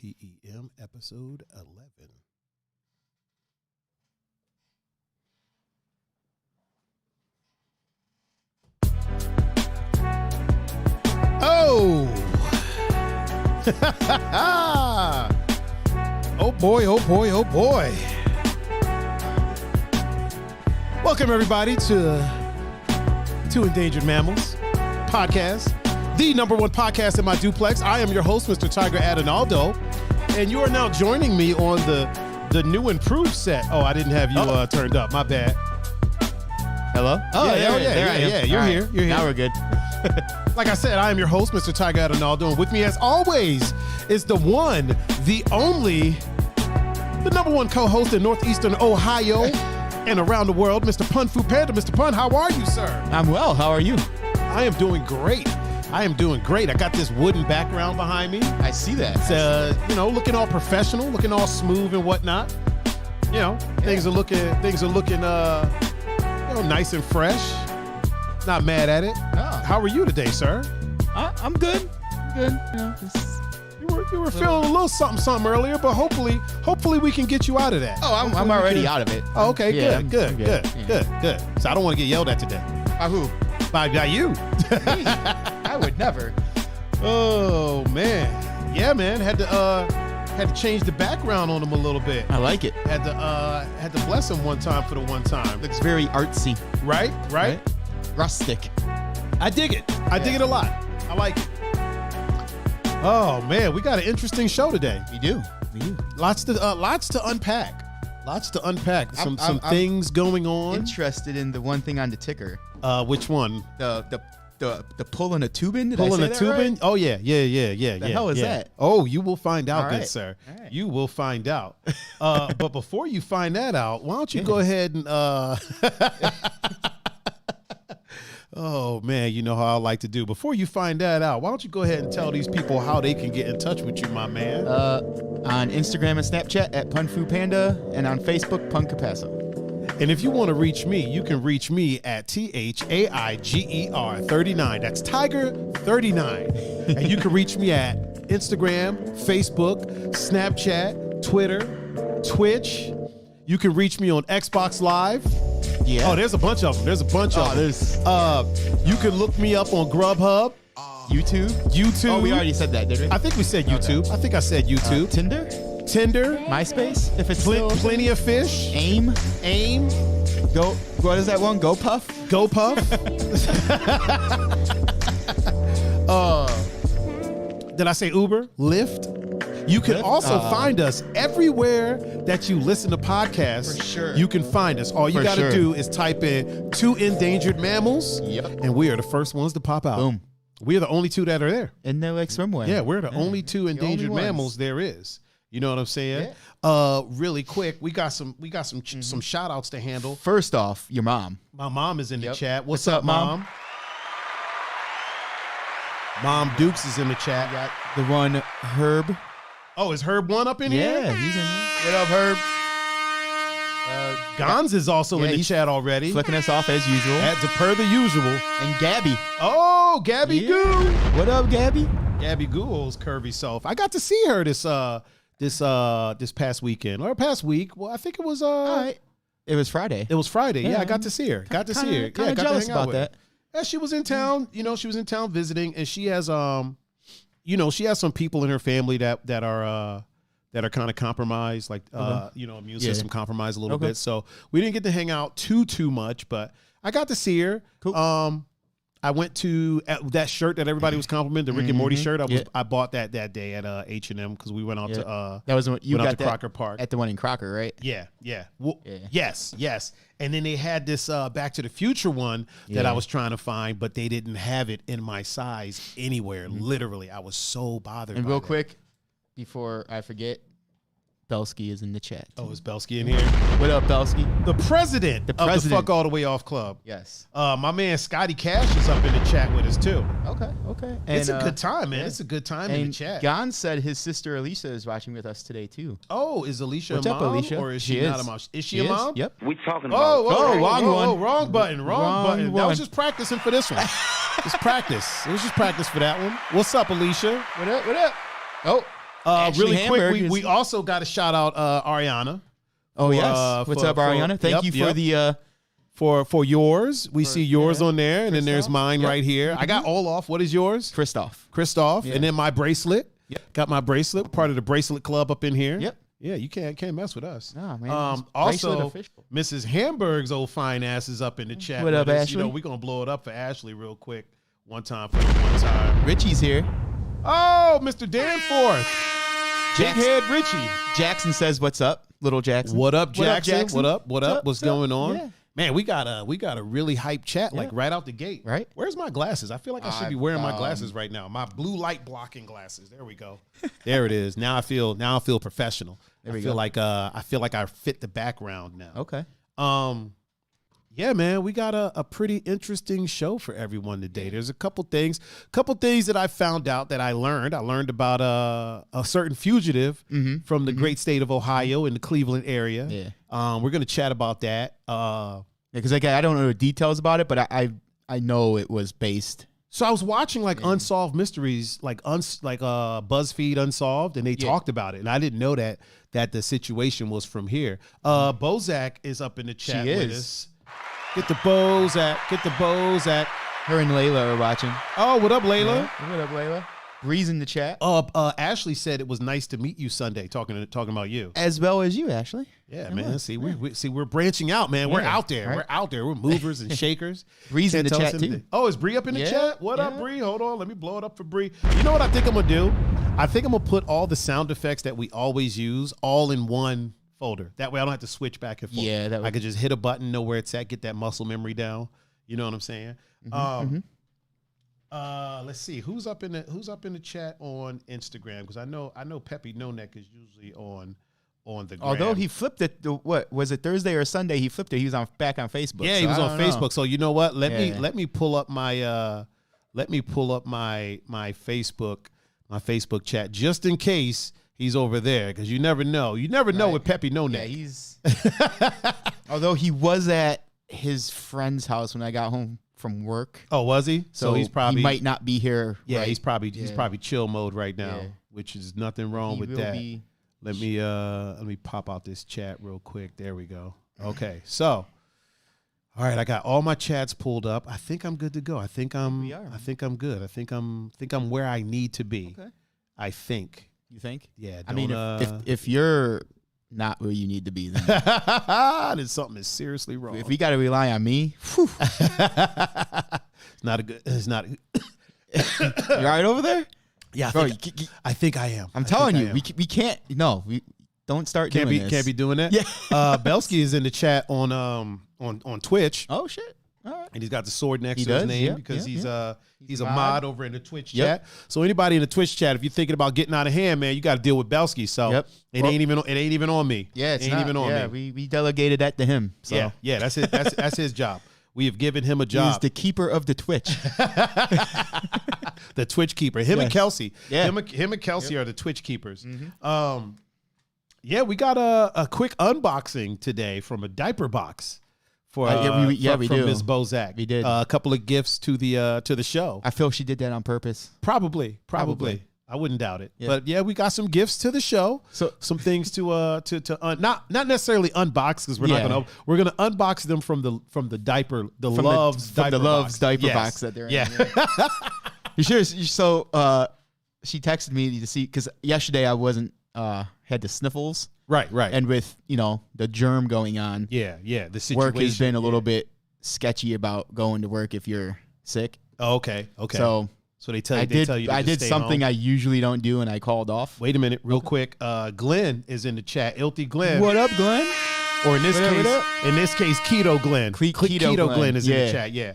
TEM episode 11. Oh! Oh boy, oh boy, oh boy. Welcome everybody to Two Endangered Mammals podcast, the number one podcast in my duplex. I am your host, Mr. Tiger Adinaldo, and you are now joining me on the new improved set. Oh, I didn't have you turned up. My bad. Hello? Oh, yeah. You're here. You're here. Now we're good. Like I said, I am your host, Mr. Tiger Adinaldo, and with me, as always, is the one, the only, the number one co-host in Northeastern Ohio and around the world, Mr. Pun Fu Panda. Mr. Pun, how are you, sir? I'm well. How are you? I am doing great. I got this wooden background behind me. I see that. It's looking all professional, looking all smooth and whatnot. Things are looking nice and fresh. Not mad at it. Oh. How are you today, sir? I'm good. Good. You were feeling a little something earlier, but hopefully we can get you out of that. Oh, I'm already out of it. Oh, okay, Yeah, good. So I don't want to get yelled at today. By who? By you. Me? I would never. Oh man, yeah, man. Had to change the background on him a little bit. I like it. Had to bless him one time for the one time. Looks very artsy. Right. Rustic. I dig it. I dig it a lot. I like it. Oh man, we got an interesting show today. We do. Lots to unpack. Some things going on. Interested in the one thing on the ticker. Which one? The pulling a Toobin. Pulling a Toobin? Right? Oh yeah. The hell is that? Oh, you will find out, All good right. sir. All right. You will find out. But before you find that out, why don't you go ahead and oh man, you know how I like to do. Before you find that out, why don't you go ahead and tell these people how they can get in touch with you, my man? On Instagram and Snapchat at PunFuPanda, and on Facebook, PunCapasso. And if you want to reach me, you can reach me at THAIGER 39. That's Tiger 39. And you can reach me at Instagram, Facebook, Snapchat, Twitter, Twitch. You can reach me on Xbox Live. Yeah. Oh, there's a bunch of them. You can look me up on Grubhub. YouTube. Oh, we already said that, did we? I think we said YouTube. Okay. I think I said YouTube. Tinder? MySpace. MySpace? If it's still Plenty of Fish. AIM. Go. What is that one? Go Puff. Did I say Uber? Lyft? You can also find us everywhere that you listen to podcasts. For sure. You can find us. All you got to do is type in Two Endangered Mammals. Yep. And we are the first ones to pop out. Boom. We are the only two that are there. And they're like swimwear. Yeah, we're the only two endangered ones. mammals there is. You know what I'm saying? Yeah. Really quick, we got some shout outs to handle. First off, your mom. My mom is in the chat. What's What's up, up, Mom? Mom Dukes is in the chat. You got the one Herb. Oh, is Herb one up in here? Yeah, he's in here. What up, Herb? Gons is also in the he's chat already. Flicking us off as usual. As per the usual. And Gabby. Oh, Gabby Goo. What up, Gabby? Gabby Goo's curvy self. I got to see her this past weekend or past week. Well, I think it was All right. It was Friday. It was Friday. Yeah, I got to see her. Kind of jealous about that. Yeah, she was in town. She was in town visiting, and she has she has some people in her family that are kind of compromised, like immune system compromised a little bit. So we didn't get to hang out too much, but I got to see her. Cool. I went to that shirt that everybody was complimenting, the Rick and Morty shirt. I bought that day at H&M because we went out to that was when you got to Crocker Park at the one in Crocker, right? Yeah. Well, yes. And then they had this Back to the Future one that I was trying to find, but they didn't have it in my size anywhere. Literally, I was so bothered. And real quick, before I forget, Belsky is in the chat. Oh, is Belsky in here? What up, Belsky? The president of the Fuck All the Way Off Club. Yes. My man Scotty Cash is up in the chat with us too. Okay. And, it's a good time, man. It's a good time in the chat. Gon said his sister Alicia is watching with us today too. Oh, is Alicia What's a up, mom? Alicia? Or is she not a mom? Is she a mom? Yep. We talking about Wrong button. That was just practicing for this one. Just practice. It was just practice for that one. What's up, Alicia? What up? Oh, Ashley Really quick, Hamburg we also got to shout out Ariana. Oh, yes. What's up, Ariana? Thank you for the... For yours. We see yours on there, and then there's Christoph. mine right here. I got Olaf. What is yours? Christoph. And then my bracelet. Yep. Got my bracelet, part of the bracelet club up in here. Yep. Yeah, you can't mess with us. Oh, man. Also, Mrs. Hamburg's old fine ass is up in the chat. What up, Ashley? You know, we're going to blow it up for Ashley real quick. One time for the one time. Richie's here. Oh, Mr. Danforth. Big head Richie. Jackson says, what's up, little Jackson? What up, Jackson? What up? What's going on? Yeah. Man, we got a really hype chat like right out the gate. Right. Where's my glasses? I feel like I should be wearing my glasses right now. My blue light blocking glasses. There we go. There it is. Now I feel professional. I feel like I fit the background now. Okay. Yeah, man, we got a pretty interesting show for everyone today. There's a couple things that I found out that I learned. I learned about a certain fugitive from the great state of Ohio in the Cleveland area. Yeah. We're gonna chat about that. Because I don't know the details about it, but I know it was based. So I was watching like Unsolved Mysteries, like BuzzFeed Unsolved, and they talked about it, and I didn't know that the situation was from here. Bozak is up in the chat with us. Get the Bozak. Her and Layla are watching. Oh, what up, Layla? Yeah. What up, Layla? Breeze in the chat. Ashley said it was nice to meet you Sunday. Talking about you as well as you, Ashley. Yeah, man. See, we're branching out, man. We're out there. Right? We're out there. We're movers and shakers. Bree's in the chat too. Oh, is Bree up in the chat? What up, Bree? Hold on, let me blow it up for Bree. You know what I think I'm gonna do? I think I'm gonna put all the sound effects that we always use all in one folder. That way I don't have to switch back and forth. Yeah, I could just hit a button, know where it's at, get that muscle memory down. You know what I'm saying? Let's see who's up in the chat on Instagram, because I know Peppy No Neck is usually on the gram. Although he flipped it, what was it, Thursday or Sunday? He flipped it. He was back on Facebook. Yeah, so he was on Facebook. So you know what? Let me pull up my Facebook chat just in case he's over there, because you never know. You never know with Peppy No Neck. Yeah, he's. Although he was at his friend's house when I got home from work. Oh, was he? So he's probably, he might not be here. Yeah, right? he's probably chill mode right now, which is nothing wrong with that. Let me pop out this chat real quick. There we go. Okay, so all right, I got all my chats pulled up. I think I'm good to go. I think I'm good. I think I'm where I need to be. Okay. I think. You think? Yeah. I mean, if you're not where you need to be, then then something is seriously wrong. If we got to rely on me, it's not a good. It's not. You all right over there? Yeah, I think I am. I'm telling you, we can't. No, we don't start doing this. Can't be doing that. Yeah. Belsky is in the chat on Twitch. Oh shit. All right. And he's got the sword next to his name because he's a mod over in the Twitch chat. Yep. So anybody in the Twitch chat, if you're thinking about getting out of hand, man, you got to deal with Belsky. So it ain't even on me. Yeah, it ain't even on me. We delegated that to him. So. Yeah, that's his job. We have given him a job. He's the keeper of the Twitch. The Twitch keeper. Him and Kelsey. Yeah. Him and Kelsey are the Twitch keepers. Yeah, we got a quick unboxing today from a diaper box. From we do. Ms. Bozak. We did a couple of gifts to the show. I feel she did that on purpose. Probably. I wouldn't doubt it. Yeah. But yeah, we got some gifts to the show. So some things to not necessarily unbox, because we're gonna unbox them from the diaper Love's diaper box that they're in. Yeah. You sure? So she texted me to see, because yesterday I wasn't had the sniffles. Right. And with, the germ going on. Yeah. The situation. Work has been a little bit sketchy about going to work if you're sick. Oh, okay. So they tell you I did something home. I usually don't do, and I called off. Wait a minute, real quick. Glenn is in the chat. Ilthy Glenn. What up, Glenn? Or in this case, Keto Glenn. Keto Glenn is in the chat. Yeah.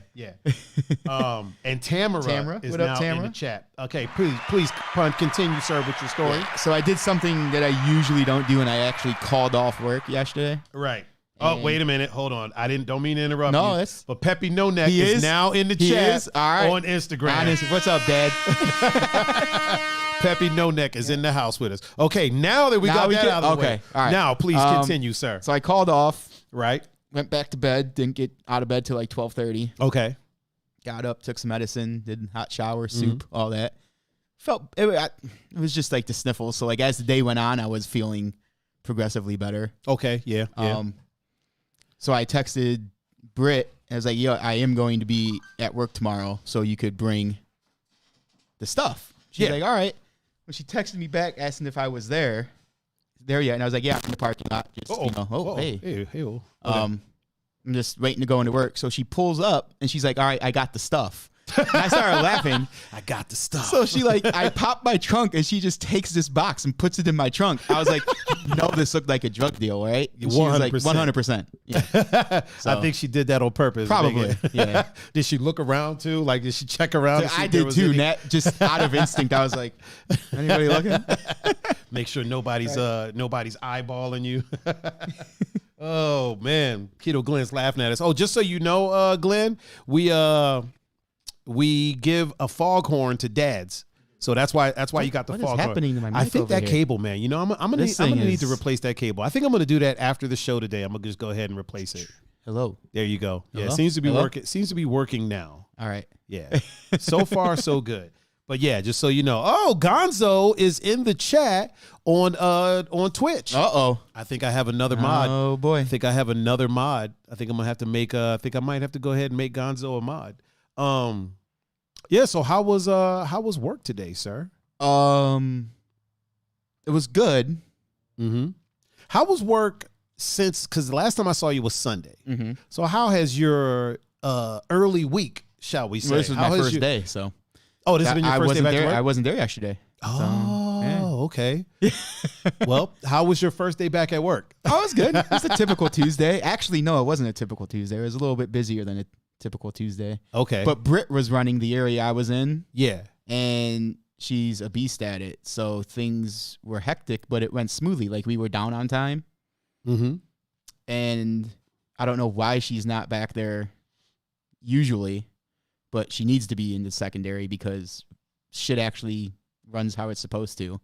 And Tamara is now in the chat. Okay, please, continue, sir, with your story. Yeah. So I did something that I usually don't do, and I actually called off work yesterday. Right. Oh, wait a minute. Hold on. Don't mean to interrupt you. But Peppy No Neck is now in the chat on Instagram. What's up, Dad? Peppy No Neck is in the house with us. Okay, now that we got that out of the way. All right. Now, please continue, sir. So I called off. Right. Went back to bed. Didn't get out of bed till like 12:30. Okay. Got up, took some medicine, did hot shower, soup, all that. it was just like the sniffles. So like as the day went on, I was feeling progressively better. Okay, yeah. So I texted Britt. I was like, "Yo, I am going to be at work tomorrow, so you could bring the stuff." She's like, "All right." When she texted me back asking if I was there yet, and I was like, "Yeah, I'm in the parking lot." Just hey. Okay. I'm just waiting to go into work. So she pulls up and she's like, "All right, I got the stuff." And I started laughing. I got the stuff. So she I popped my trunk and she just takes this box and puts it in my trunk. I was like, this looked like a drug deal, right? And she was like, 100%. Yeah. So, I think she did that on purpose. Probably. Yeah. Did she look around too? Like, did she check around? I did too, Nat. Just out of instinct, I was like, anybody looking? Make sure nobody's eyeballing you. Oh man, Keto Glenn's laughing at us. Oh, just so you know, Glenn, we give a foghorn to dads, so that's why you got the foghorn. What is happening to my mic I think over that here? Cable, man. You know, I'm gonna need to replace that cable. I think I'm gonna do that after the show today. I'm gonna just go ahead and replace it. Hello. There you go. Hello? Yeah, it seems to be Hello? working. Seems to be working now. All right. Yeah. So far, so good. But yeah, just so you know. Oh, Gonzo is in the chat on Twitch. Uh-oh. I think I have another mod. Oh boy. I think I have another mod. I think I'm gonna have to make. I think I might have to go ahead and make Gonzo a mod. Yeah. So how was work today, sir? It was good. Mm-hmm. How was work since? Because the last time I saw you was Sunday. Mm-hmm. So how has your early week, shall we say? Well, this was my first day, so. Oh, this has been your first day back to work? I wasn't there yesterday. Oh, okay. Well, how was your first day back at work? Oh, it was good. It was a typical Tuesday. Actually, no, it wasn't a typical Tuesday. It was a little bit busier than a typical Tuesday. Okay. But Britt was running the area I was in. Yeah. And she's a beast at it. So things were hectic, but it went smoothly. Like we were down on time. Mm-hmm. And I don't know why she's not back there usually, but she needs to be in the secondary because shit actually runs how it's supposed to.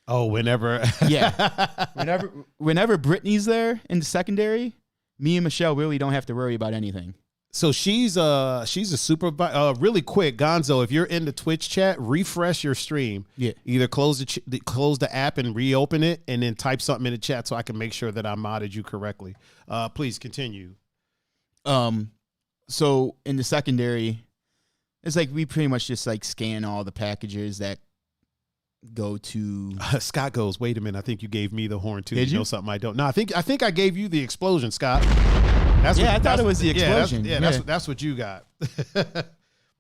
Oh, whenever. Yeah. Whenever Brittany's there in the secondary, me and Michelle really don't have to worry about anything. So she's a supervisor. Really quick, Gonzo, if you're in the Twitch chat, refresh your stream. Yeah. Either close the app and reopen it, and then type something in the chat so I can make sure that I modded you correctly. Please continue. So in the secondary, it's like we pretty much just like scan all the packages that go to. Scott goes, wait a minute. I think you gave me the horn too. Did you know something I don't? No, I think I gave you the explosion, Scott. I thought it was the explosion. That's what you got. All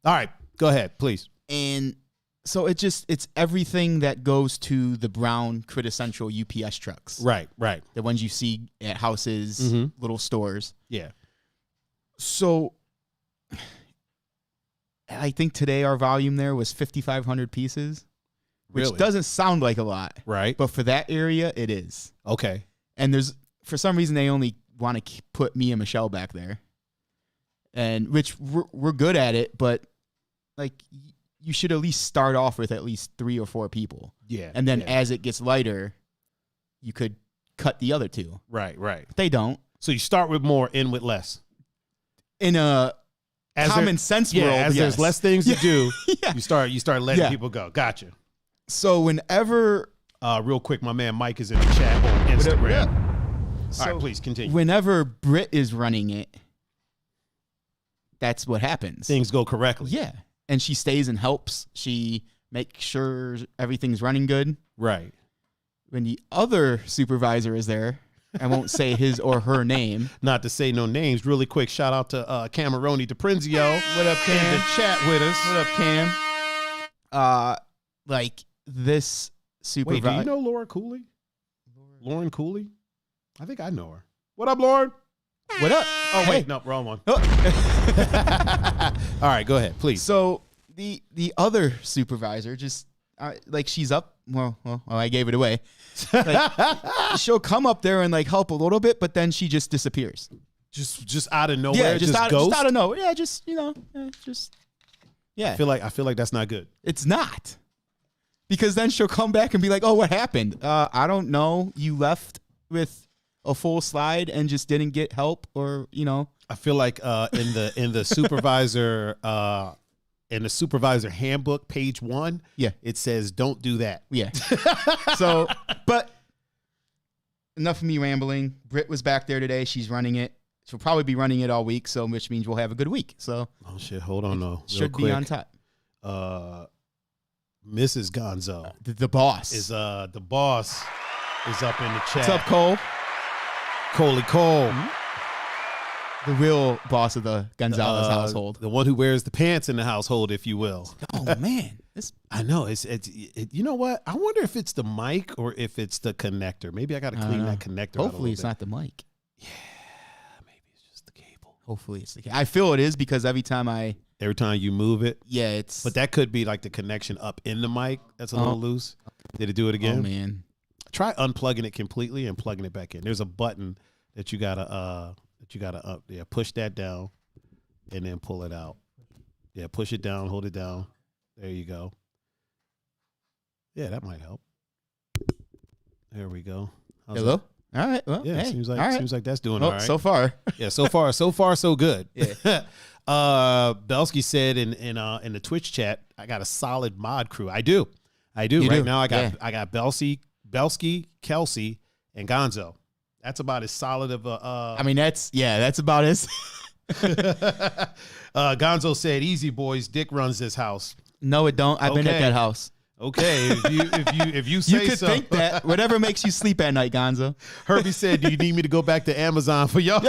right, go ahead, please. And so it's everything that goes to the brown quintessential UPS trucks. Right. The ones you see at houses, Mm-hmm. little stores. Yeah. So I think today our volume there was 5,500 pieces, which Really? doesn't sound like a lot. Right. But for that area, it is. Okay. And for some reason, they only want to put me and Michelle back there. And which we're good at it, but like you should at least start off with at least 3 or 4 people. Yeah. And then as it gets lighter, you could cut the other 2. Right. But they don't. So you start with more, end with less. In a common sense world, as there's less things to do, Yeah. you start letting people go. Gotcha. So whenever, real quick, my man Mike is in the chat on Instagram. So all right, please continue. Whenever Britt is running it, that's what happens. Things go correctly. Yeah. And she stays and helps. She makes sure everything's running good. Right. When the other supervisor is there, I won't say his or her name. Not to say no names. Really quick, shout out to Cameroni DePrinzio. What up, Cam? In the chat with us. What up, Cam? Like this supervisor. Wait, do you know Laura Cooley? Lauren Cooley? I think I know her. What up, Lauren? What up? Oh, Hey. wait, no, wrong one. Oh. All right, go ahead, please. So the other supervisor just like she's up. Well, I gave it away. Like, she'll come up there and like help a little bit, but then she just disappears. Just out of nowhere, just out of nowhere. Yeah, yeah. I feel like that's not good. It's not, because then she'll come back and be like, "Oh, what happened? I don't know. You left with a full slide and just didn't get help, or." I feel like in the supervisor in the supervisor handbook, page 1, it says don't do that. Yeah. So, but enough of me rambling. Britt was back there today. She's running it. She'll probably be running it all week, so which means we'll have a good week. So, oh shit, hold on though. Should be on top. Mrs. Gonzo, the boss is the boss is up in the chat. What's up, Cole? Coley Cole. The real boss of the Gonzalez household. The one who wears the pants in the household, if you will. Oh, man. I know. It's you know what? I wonder if it's the mic or if it's the connector. Maybe I got to clean that connector out. Hopefully it's not the mic. Yeah. Maybe it's just the cable. Hopefully it's the cable. I feel it is because every time you move it. Yeah, it's. But that could be like the connection up in the mic. That's a little loose. Did it do it again? Oh, man. Try unplugging it completely and plugging it back in. There's a button that you gotta push that down and then pull it out. Yeah, push it down, hold it down. There you go. Yeah, that might help. There we go. Hello? All right. Well, yeah, hey, seems like that's doing all right. So far. Yeah, so far so good. Yeah. Belsky said in the Twitch chat, I got a solid mod crew. I do. Now I got Belsky, Kelsey, and Gonzo. That's about as solid of a. I mean, that's about as. Gonzo said, "Easy boys, Dick runs this house." No, it don't. I've been at that house. Okay, if you say you could so. think that. Whatever makes you sleep at night, Gonzo. Herbie said, "Do you need me to go back to Amazon for y'all?"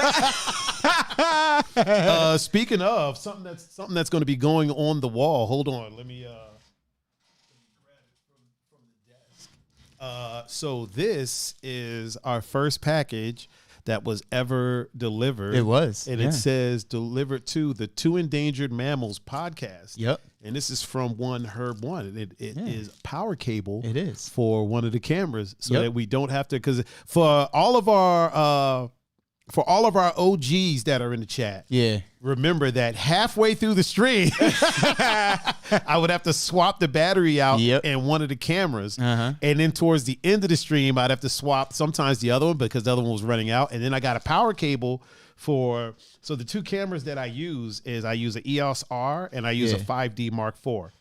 Speaking of something that's going to be going on the wall. Hold on, let me grab it from the desk. So this is our first package that was ever delivered. It was, and it says delivered to the Two Endangered Mammals podcast. Yep. And this is from one Herb One. It is power cable. It is for one of the cameras, so that we don't have to. Because for all of our OGs that are in the chat, remember that halfway through the stream, I would have to swap the battery out in one of the cameras, and then towards the end of the stream, I'd have to swap sometimes the other one because the other one was running out, and then I got a power cable for. So the two cameras that I use is I use an EOS R and I use a 5D Mark IV.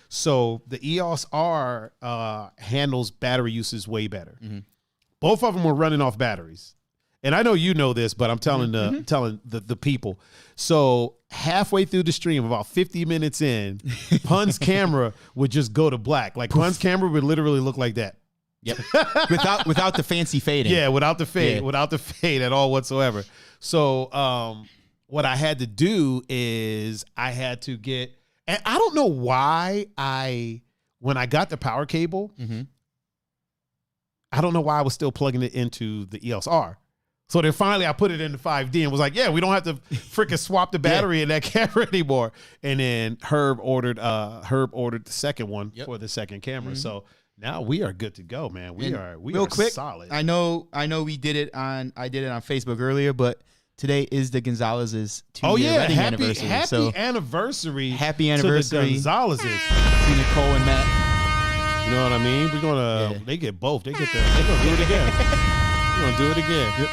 So the EOS R handles battery uses way better. Both of them were running off batteries. And I know you know this, but I'm telling the people. So halfway through the stream, about 50 minutes in, Pun's camera would just go to black. Like Pun's camera would literally look like that. Yep. without the fancy fading. Yeah, without the fade at all whatsoever. So what I had to do is I had to get, and I don't know why when I got the power cable, I don't know why I was still plugging it into the EOS R. So then finally I put it into 5D and was like, yeah, we don't have to freaking swap the battery in that camera anymore. And then Herb ordered the second one for the second camera. So now we are good to go, man. We are solid. I know I did it on Facebook earlier, but today is the Gonzalez's 2-year wedding anniversary. Happy anniversary to the Gonzalez's. To Nicole and Matt. You know what I mean? We're gonna they get both. They're gonna do it again. We're gonna do it again.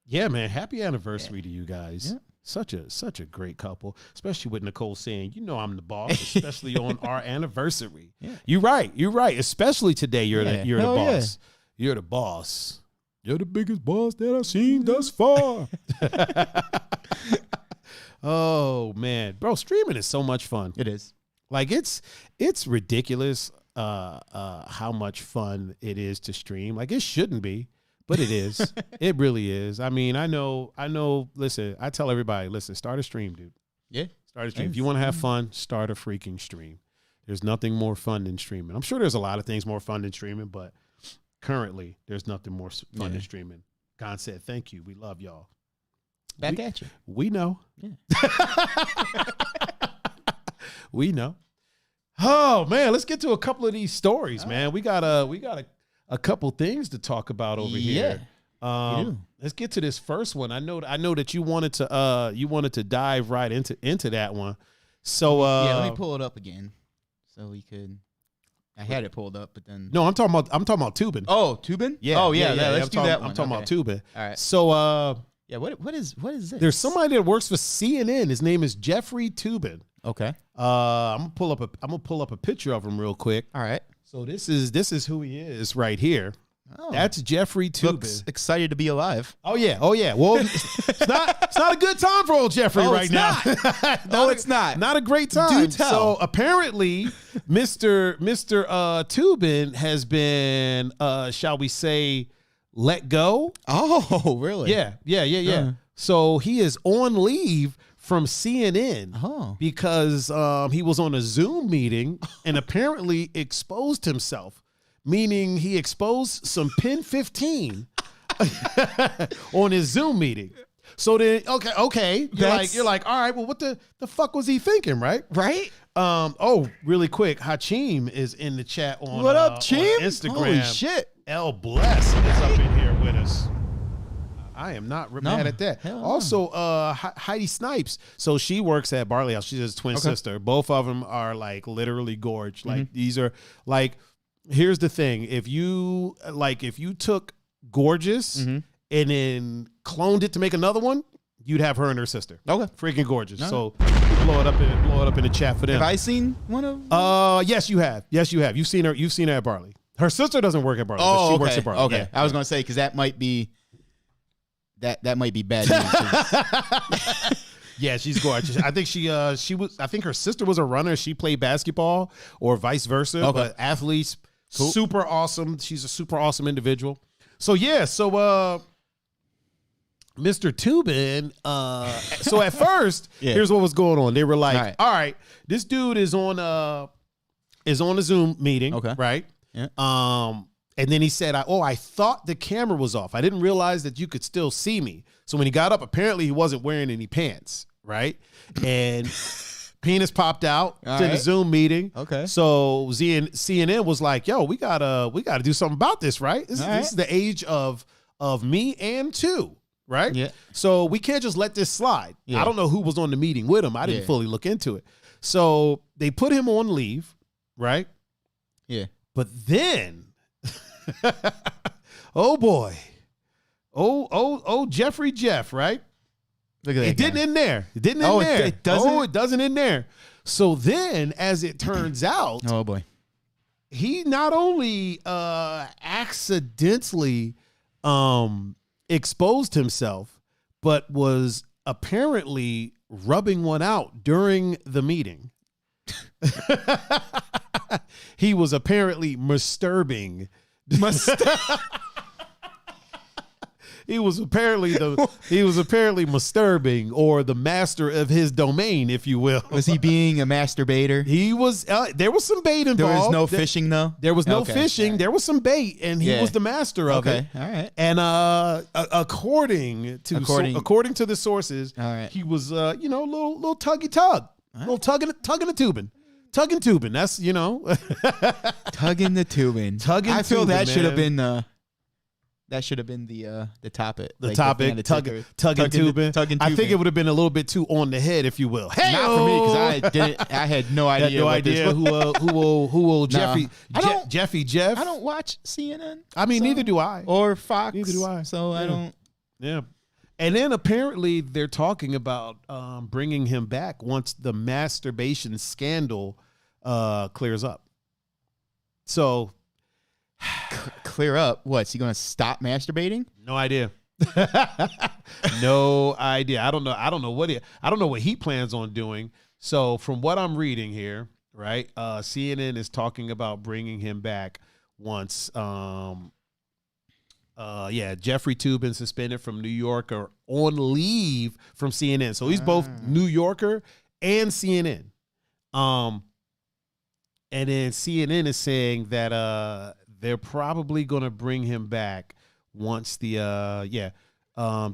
Yeah, man. Happy anniversary to you guys. Yeah. Such a great couple, especially with Nicole saying, "You know, I'm the boss," especially on our anniversary. Yeah. You're right. Especially today, you're the boss. Yeah. You're the boss. You're the biggest boss that I've seen thus far. Oh man, bro, streaming is so much fun. It is. Like it's ridiculous how much fun it is to stream. Like it shouldn't be. But it is. It really is. I mean, I know. Listen, I tell everybody, listen, start a stream, dude. Yeah. Start a stream. If you want to have fun, start a freaking stream. There's nothing more fun than streaming. I'm sure there's a lot of things more fun than streaming, but currently there's nothing more fun than streaming. God said, thank you. We love y'all. Back at you. We know. Yeah. We know. Oh, man, let's get to a couple of these stories, man. We got a couple things to talk about over here. Let's get to this first one. I know that you wanted to dive right into that one. So let me pull it up again so we could. I had it pulled up, but then no, I'm talking about Toobin. Oh, Toobin? Yeah. Oh yeah. Let's do that one. I'm talking about Toobin. All right. So yeah, what is this? There's somebody that works for CNN. His name is Jeffrey Toobin. Okay. I'm gonna pull up a picture of him real quick. All right. So this is who he is right here. Oh. That's Jeffrey Toobin. Looks excited to be alive. Oh yeah. Well, it's not a good time for old Jeffrey right now. It's not. Not a great time. Do tell. So apparently, Mr. Toobin has been, shall we say, let go. Oh, really? Yeah. So he is on leave from CNN because he was on a Zoom meeting and apparently exposed himself, meaning he exposed some Pin 15 on his Zoom meeting. So then, okay, you're like, all right, well, what the fuck was he thinking, right? Right? Really quick, Hakeem is in the chat on what up, Cheem? on Instagram. Holy shit. El Bless is up in here with us. I am not mad at that. Also, Heidi Snipes. So she works at Barley House. She's his twin sister. Both of them are like literally gorge. Like these are like. Here's the thing: if you took Gorgeous and then cloned it to make another one, you'd have her and her sister. Okay, freaking gorgeous. So blow it up in the chat for them. Have I seen one of? Yes, you have. You've seen her. You've seen her at Barley. Her sister doesn't work at Barley. But she works at Barley. Okay, yeah. I was gonna say because that might be. That might be bad news. Yeah, she's gorgeous. I think she was. I think her sister was a runner. She played basketball, or vice versa. Okay. But athletes, super awesome. She's a super awesome individual. So Mr. Toobin. So at first, here's what was going on. They were like, all right, this dude is on a Zoom meeting, right? Yeah. And then he said, I thought the camera was off. I didn't realize that you could still see me. So when he got up, apparently he wasn't wearing any pants, right? And penis popped out to the Zoom meeting. Okay. So CNN was like, yo, we gotta do something about this, right? This is the age of me and two, right? Yeah. So we can't just let this slide. Yeah. I don't know who was on the meeting with him. I didn't fully look into it. So they put him on leave, right? Yeah. But then oh boy. Jeffrey Jeff, right? Look at that. It didn't end there. It didn't end there. It doesn't? It doesn't end there. So then, as it turns out, oh boy, he not only accidentally exposed himself, but was apparently rubbing one out during the meeting. He was apparently masturbing. He was apparently masturbing, or the master of his domain, if you will. Was he being a masturbator? He was. There was some bait involved. There was no fishing, though. There was no fishing. Right. There was some bait, and he was the master of it. All right. And according to the sources, he was little tuggy tug, little tugging the Toobin. Tugging Toobin. That's tugging the Toobin. Tugging. I feel that should have been the topic. The topic. Tugging Toobin. I think it would have been a little bit too on the head, if you will. Hey, not for me, because I had no idea. No idea who will Jeffy Jeff. I don't watch CNN. I mean, neither do I. Or Fox. Neither do I. So I don't. Yeah. And then apparently they're talking about bringing him back once the masturbation scandal clears up. So clear up? What's he going to stop masturbating? No idea. No idea. I don't know what he plans on doing. So from what I'm reading here, right? CNN is talking about bringing him back once. Jeffrey Toobin suspended from New Yorker on leave from CNN. So he's both New Yorker and CNN. And then CNN is saying that they're probably going to bring him back once the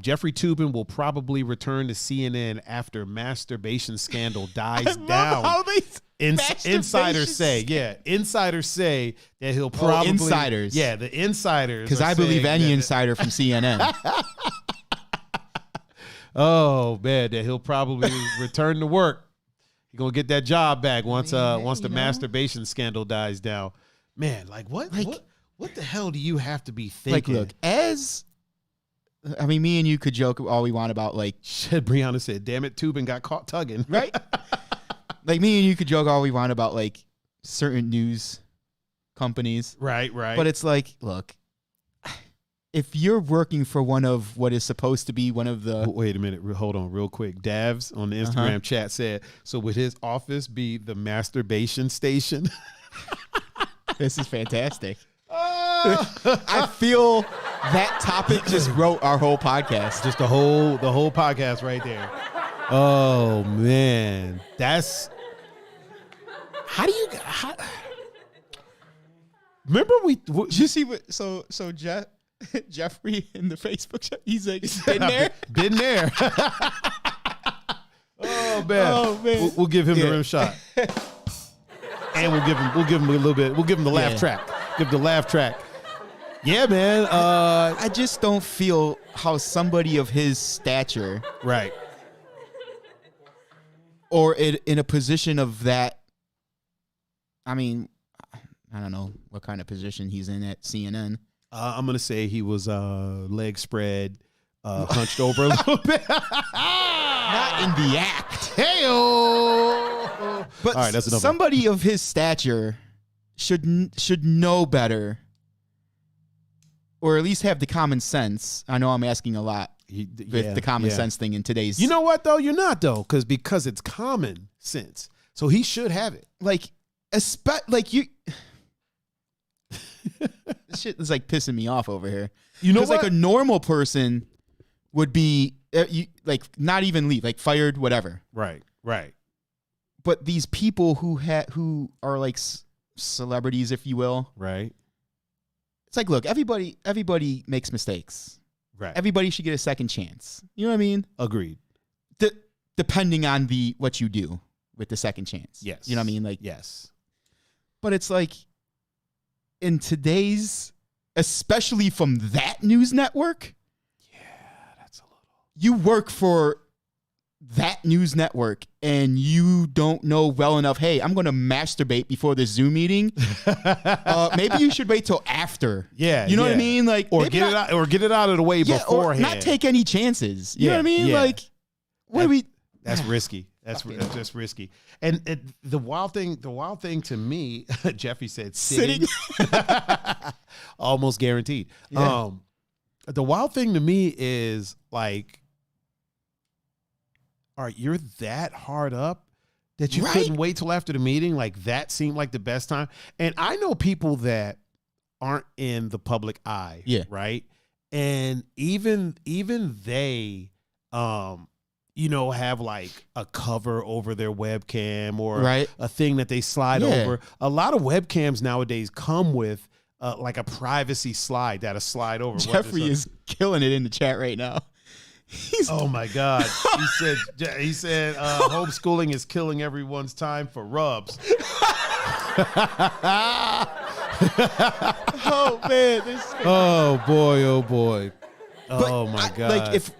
Jeffrey Toobin will probably return to CNN after masturbation scandal dies down. Insiders say that he'll probably insiders. Yeah, the insiders. Because I believe any insider from CNN. Oh man, that he'll probably return to work. He's gonna get that job back once the masturbation scandal dies down. Man, what the hell do you have to be thinking? Look, me and you could joke all we want about Brianna said, "Damn it, Toobin got caught tugging." Right? Like me and you could joke all we want about like certain news companies. Right. But it's like, look, if you're working for one of what is supposed to be one of the... Wait a minute. Hold on real quick. Davs on the Instagram chat said, so would his office be the masturbation station? This is fantastic. I feel that topic just wrote our whole podcast. Just the whole podcast right there. Oh, man. That's... How do you... Remember Did you see what... So Jeffrey in the Facebook chat, he's like, been there? Been there. Oh man. We'll give him the rim shot. And we'll give him a little bit. We'll give him the laugh track. Give the laugh track. Yeah, man. I just don't feel how somebody of his stature, right, or in a position of that. I mean, I don't know what kind of position he's in at CNN. I'm gonna say he was leg spread, hunched over a little bit. Not in the act. Hey-o. But all right, that's enough. Somebody of his stature should know better, or at least have the common sense. I know I'm asking a lot with the common sense thing in today's. You know what though? You're not though, because it's common sense. So he should have it. Like you. This shit is like pissing me off over here. You know what? Like a normal person would be like not even leave, like fired, whatever. Right. But these people who are like celebrities, if you will, right? It's like, look, everybody makes mistakes. Right. Everybody should get a second chance. You know what I mean? Agreed. Depending on what you do with the second chance. Yes. You know what I mean? Like, yes. But it's like in today's, especially from that news network. Yeah, that's a little. You work for that news network and you don't know well enough, hey, I'm going to masturbate before the Zoom meeting. Maybe you should wait till after. Yeah. You know what I mean? Like, or get it out of the way beforehand. Or not take any chances. You know what I mean? Yeah. Like, what do we... That's risky. That's just risky. And the wild thing to me, Jeffrey said sitting. Almost guaranteed. Yeah. The wild thing to me is like, all right, you're that hard up that you couldn't wait till after the meeting. Like that seemed like the best time. And I know people that aren't in the public eye. Yeah. Right. And even they, have like a cover over their webcam or a thing that they slide over. A lot of webcams nowadays come with like a privacy slide that'll slide over. Jeffrey is killing it in the chat right now. Oh my God. He said homeschooling is killing everyone's time for rubs. Oh man. Oh boy. Oh my God. Like if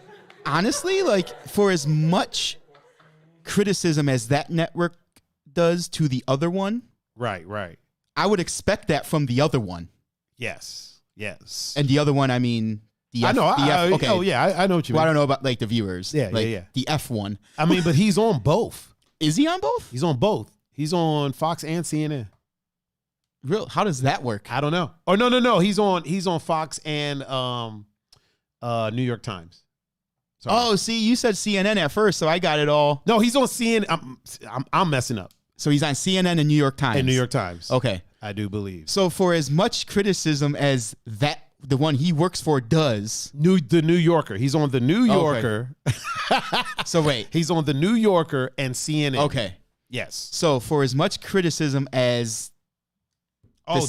honestly, like for as much criticism as that network does to the other one. Right. I would expect that from the other one. Yes. And the other one, I mean, I know. okay. Oh yeah, I know what you mean. Well, I don't know about like the viewers. Yeah. The F1. I mean, but he's on both. Is he on both? He's on both. He's on Fox and CNN. Real? How does that work? I don't know. Oh no. He's on Fox and New York Times. Sorry. Oh, see, you said CNN at first, so I got it all. No, he's on CNN. I'm messing up. So he's on CNN and New York Times. And New York Times. Okay. I do believe. So for as much criticism as the one he works for does. The New Yorker. He's on the New Yorker. Okay. So wait. He's on the New Yorker and CNN. Okay. Yes. So for as much criticism as.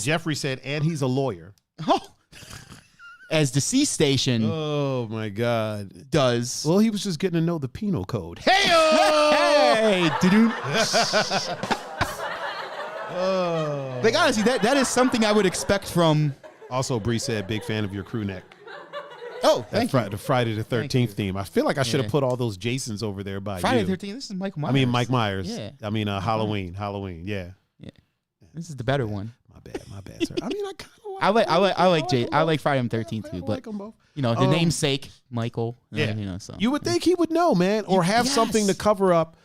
Jeffrey said, and he's a lawyer. Oh. As the C station. Oh my God. Does. Well, he was just getting to know the penal code. Hey! Like honestly, that is something I would expect from. Also, Bree said, big fan of your crew neck. Oh, thank you. The Friday the 13th theme. I feel like I should have put all those Jasons over there by Friday you. the 13th. This is Michael Myers. I mean, Mike Myers. Yeah. I mean, Halloween. Yeah. This is the better one. My bad, sir. I mean, I kind of I like Friday the 13th too, but like them both. The namesake Michael. Yeah. So You would think he would know, man, or have something to cover up.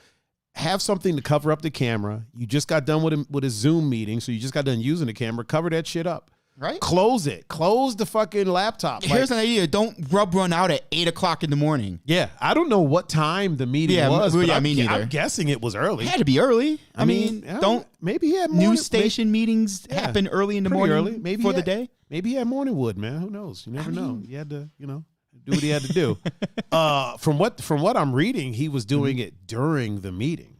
have something to cover up the camera. You just got done with a Zoom meeting, so you just got done using the camera. Cover that shit up. Right? Close it. Close the fucking laptop. Here's an idea. Don't run out at 8:00 in the morning. Yeah, I don't know what time the meeting was. Well, but me neither. I'm guessing it was early. It had to be early. I mean, don't maybe he had morning, news station meetings happen early in the morning early. Maybe for the day. Maybe he had morning wood, man. Who knows? You never know. He had to, do what he had to do. From what I'm reading, he was doing it during the meeting.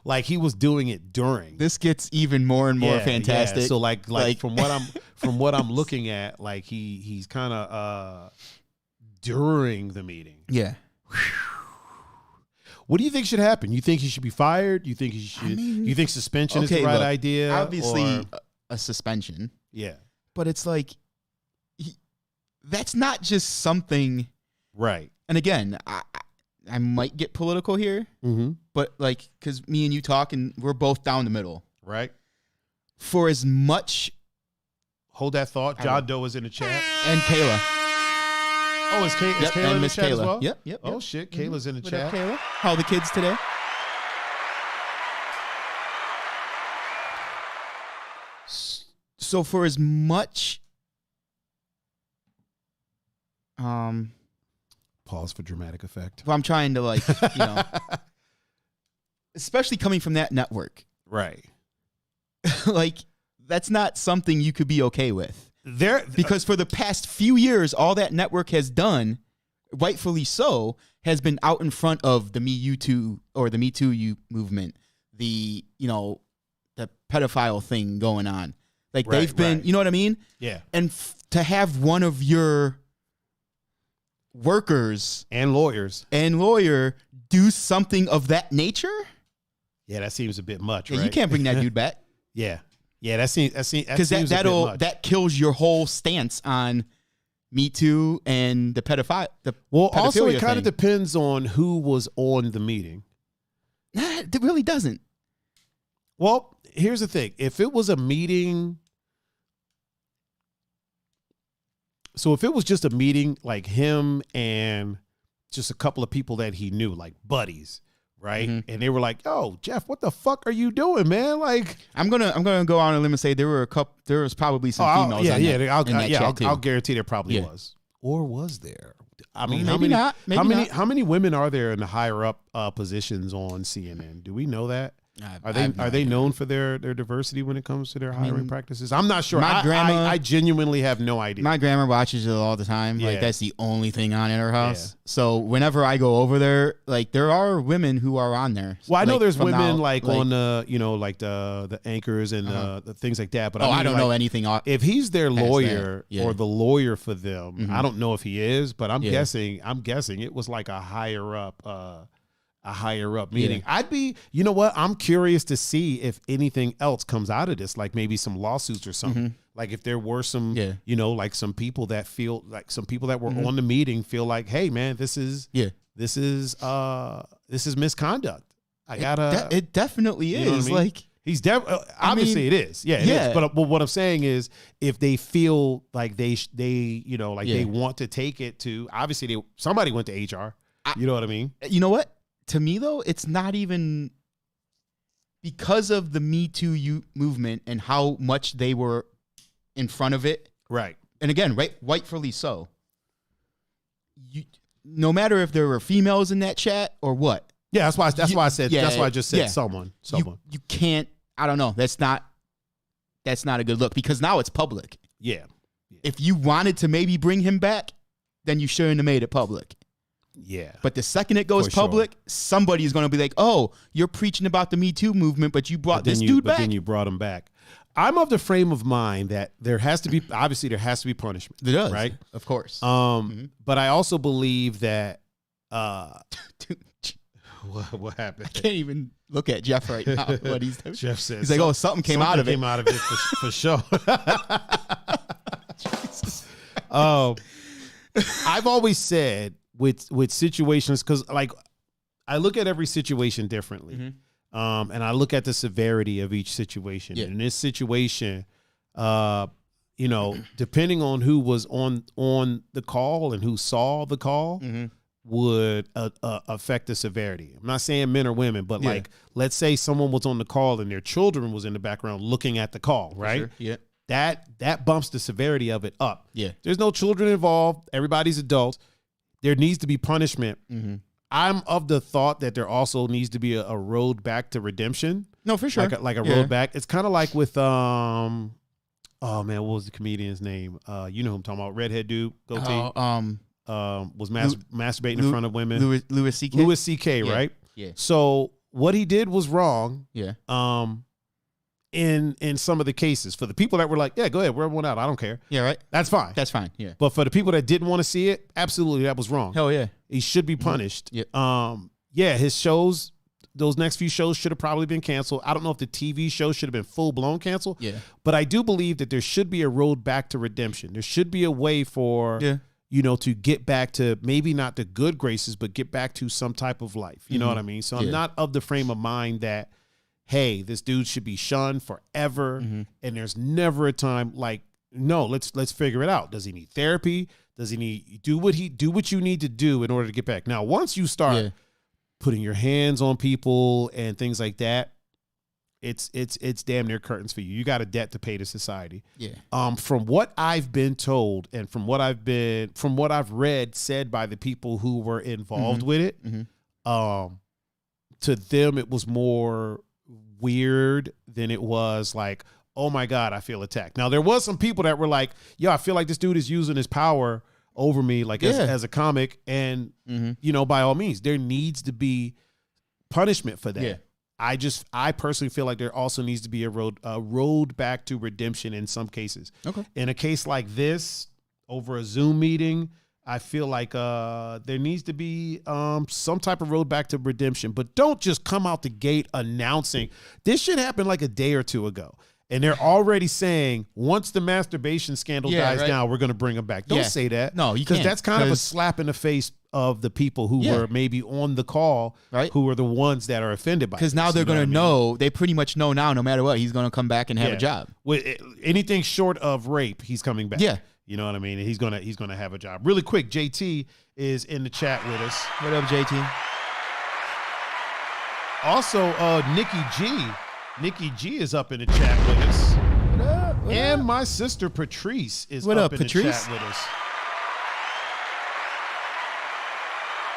Like he was doing it during. This gets even more and more fantastic. Yeah. So like from what I'm looking at, like he's kind of during the meeting. Yeah. What do you think should happen? You think he should be fired? You think he should? You think suspension is the right idea? Obviously, a suspension. Yeah, but it's like that's not just something. Right. And again, I might get political here, but like, because me and you talk, and we're both down the middle, right? For as much, hold that thought. John Doe is in the chat, and Kayla. Oh, is Kayla in the chat as well? Yep. Oh shit, Kayla's in the chat. Up, Kayla? How are the kids today? So for as much, pause for dramatic effect. Well, I'm trying to especially coming from that network. Right. Like, that's not something you could be okay with. Because for the past few years, all that network has done, rightfully so, has been out in front of the Me Too movement, the pedophile thing going on. Like, they've been, you know what I mean? Yeah. And to have one of your workers and lawyer do something of that nature, that seems a bit much. Yeah, right? You can't bring that dude back. Yeah, that seems because that kills your whole stance on Me Too and the also it kind of depends on who was on the meeting. Nah, it really doesn't. Well, here's the thing: if it was a meeting. So if it was just a meeting, like him and just a couple of people that he knew, like buddies, right? And they were like, "Yo, Jeff, what the fuck are you doing, man?" Like, I'm gonna go on a limb and say there was probably some females. I'll guarantee there probably was, or was there? I mean, maybe not. How many women are there in the higher up positions on CNN? Do we know that? Are they known for their diversity when it comes to their hiring practices? I'm not sure. My grandma, I genuinely have no idea. My grandma watches it all the time. Yeah. Like, that's the only thing on in her house. Yeah. So whenever I go over there, like, there are women who are on there. Well, I know there's women on the the anchors and the things like that. But I don't know anything. If he's their lawyer or the lawyer for them, I don't know if he is, but I'm guessing it was like a higher up meeting. I'd be, you know what? I'm curious to see if anything else comes out of this, like maybe some lawsuits or something. Like if there were some, like some people that feel like some people that were on the meeting feel like, hey man, this is misconduct. It definitely is. You know what I mean? Like, he's obviously it is. Yeah, it is. But what I'm saying is, if they feel like they want to take it to, obviously somebody went to HR. You know what I mean? You know what? To me, though, it's not even because of the Me Too movement and how much they were in front of it. Right. And again, rightfully so. No matter if there were females in that chat or what. Yeah, that's why I just said someone. You can't. I don't know. That's not a good look, because now it's public. Yeah. If you wanted to maybe bring him back, then you shouldn't have made it public. Yeah. But the second it goes public, somebody's going to be like, "Oh, you're preaching about the Me Too movement, but you brought this dude back." But then you brought him back. I'm of the frame of mind that there has to be punishment. There does, right? Of course. But I also believe that what happened? I can't even look at Jeff right now. What he's doing. Jeff says he's like, "Oh, something came out of it." For sure. I've always said with situations, because like I look at every situation differently, and I look at the severity of each situation. And in this situation, depending on who was on the call and who saw the call, would affect the severity. I'm not saying men or women, but like, let's say someone was on the call and their children was in the background looking at the call, right? Sure. Yeah. That bumps the severity of it up. Yeah. There's no children involved. Everybody's adults. There needs to be punishment. Mm-hmm. I'm of the thought that there also needs to be a road back to redemption. No, for sure. Like a road back. It's kind of like with oh man, what was the comedian's name? You know who I'm talking about? Redhead dude, goatee. Was masturbating in front of women. Louis C.K. Louis C.K. Yeah. Right? Yeah. So what he did was wrong. Yeah. In some of the cases, for the people that were like, yeah, go ahead, wear one out, I don't care. Yeah, right. That's fine. That's fine. Yeah. But for the people that didn't want to see it, absolutely, that was wrong. Hell yeah. He should be punished. Yeah. Yeah, his shows, those next few shows should have probably been canceled. I don't know if the TV show should have been full blown canceled. Yeah. But I do believe that there should be a road back to redemption. There should be a way for to get back to maybe not the good graces, but get back to some type of life. You know what I mean? So I'm not of the frame of mind that, hey, this dude should be shunned forever, and there's never a time like, no, let's figure it out. Does he need therapy? Does he need do what you need to do in order to get back? Now, once you start putting your hands on people and things like that, it's damn near curtains for you. You got a debt to pay to society. Yeah. From what I've been told and from what I've read said by the people who were involved with it, to them it was more weird than it was like, oh my God, I feel attacked. Now there was some people that were like, yo, I feel like this dude is using his power over me, like as a comic, and by all means, there needs to be punishment for that. Yeah. I personally feel like there also needs to be a road back to redemption in some cases. Okay. In a case like this, over a Zoom meeting, I feel like there needs to be some type of road back to redemption, but don't just come out the gate announcing this shit happened like a day or two ago. And they're already saying once the masturbation scandal dies down, we're going to bring them back. Don't say that. No, you can't. Because that's kind of a slap in the face of the people who were maybe on the call, who are the ones that are offended by it. Because now they're going to know, they pretty much know now, no matter what, he's going to come back and have a job. With anything short of rape, he's coming back. Yeah. You know what I mean? And he's gonna have a job. Really quick, JT is in the chat with us. What up, JT? Also, Nikki G is up in the chat with us. What up? And my sister Patrice is up in the chat with us.